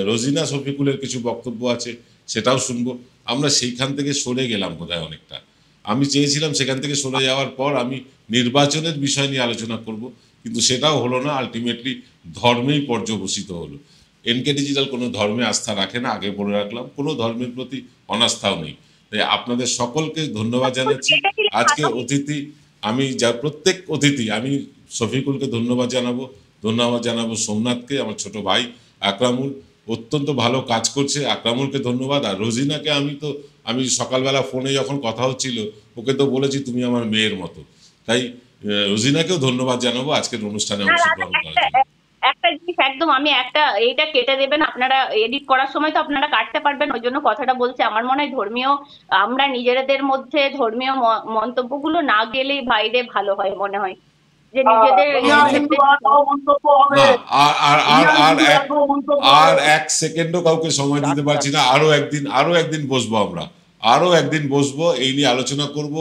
রোজিনা শফিকুলের কিছু বক্তব্য আছে, সেটাও শুনবো। আমরা সেইখান থেকে সরে গেলাম বোধহয় অনেকটা। আমি চেয়েছিলাম সেখান থেকে সরে যাওয়ার পর আমি নির্বাচনের বিষয় নিয়ে আলোচনা করব, কিন্তু সেটাও হলো না। আলটিমেটলি ধর্মেই পর্যবসিত হলো। এনকে ডিজিটাল কোনো ধর্মে আস্থা রাখে না, আগে বলে রাখলাম, কোনো ধর্মের প্রতি অনাস্থাও নেই। তাই আপনাদের সকলকে ধন্যবাদ জানাচ্ছি। আজকে অতিথি, আমি যা প্রত্যেক অতিথি, আমি শফিকুলকে ধন্যবাদ জানাবো সোমনাথকে, আমার ছোট ভাই আকরামুল অত্যন্ত ভালো কাজ করছে, আকরামুলকে ধন্যবাদ। আর রোজিনাকে আমি সকালবেলা ফোনে যখন কথা হচ্ছিল ওকে তো বলেছি তুমি আমার মেয়ের মতো, তাই রোজিনাকেও ধন্যবাদ জানাবো আজকের অনুষ্ঠানে অংশগ্রহণ করার জন্য। একটা জিনিস একদম, আমি একটা এইটা কেটে দেবেন আপনারা, এডিট করার সময় তো আপনারা কাটতে পারবেন, ওই জন্য কথাটা বলছি। আমার মনে হয় ধর্মীয়, আমরা নিজেদের মধ্যে ধর্মীয় মন্তব্যগুলো না গেলেই বাইরে ভালো হয় মনে হয়, যে নিজেদের আর এক সেকেন্ডও কাউকে সময় দিতে পারছি না। আরো একদিন বসবো, আমরা আরো একদিন বসবো, এই নিয়ে আলোচনা করব,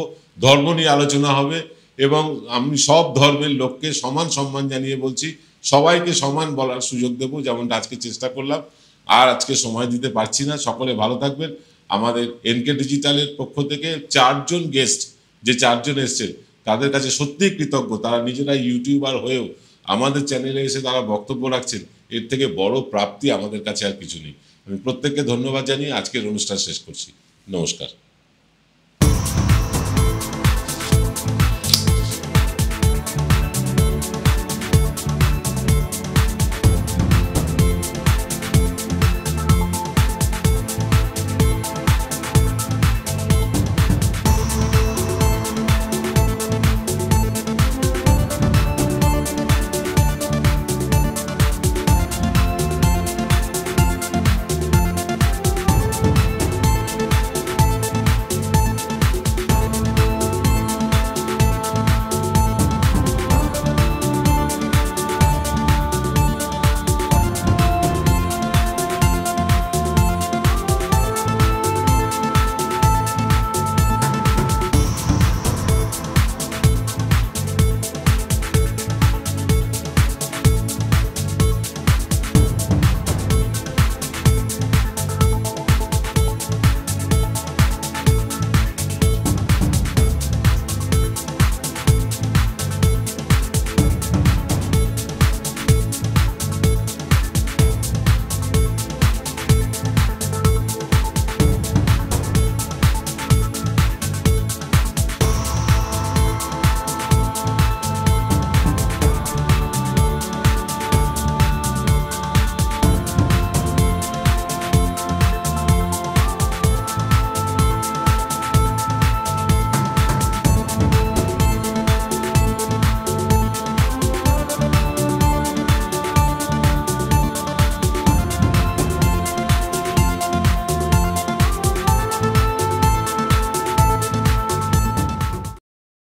ধর্ম নিয়ে আলোচনা হবে, এবং আমি সব ধর্মের লোককে সমান সম্মান জানিয়ে বলছি, সবাইকে সমান বলার সুযোগ দেবো, যেমনটা আজকে চেষ্টা করলাম। আর আজকে সময় দিতে পারছি না। সকলে ভালো থাকবেন। আমাদের এনকে ডিজিটালের পক্ষ থেকে 4 জন গেস্ট, যে 4 জন এসছেন তাদের কাছে সত্যিই কৃতজ্ঞ। তারা নিজেরা ইউটিউবার হয়েও আমাদের চ্যানেলে এসে তারা বক্তব্য রাখছেন, এর থেকে বড় প্রাপ্তি আমাদের কাছে আর কিছু নেই। আমি প্রত্যেককে ধন্যবাদ জানিয়ে আজকের অনুষ্ঠান শেষ করছি। নমস্কার।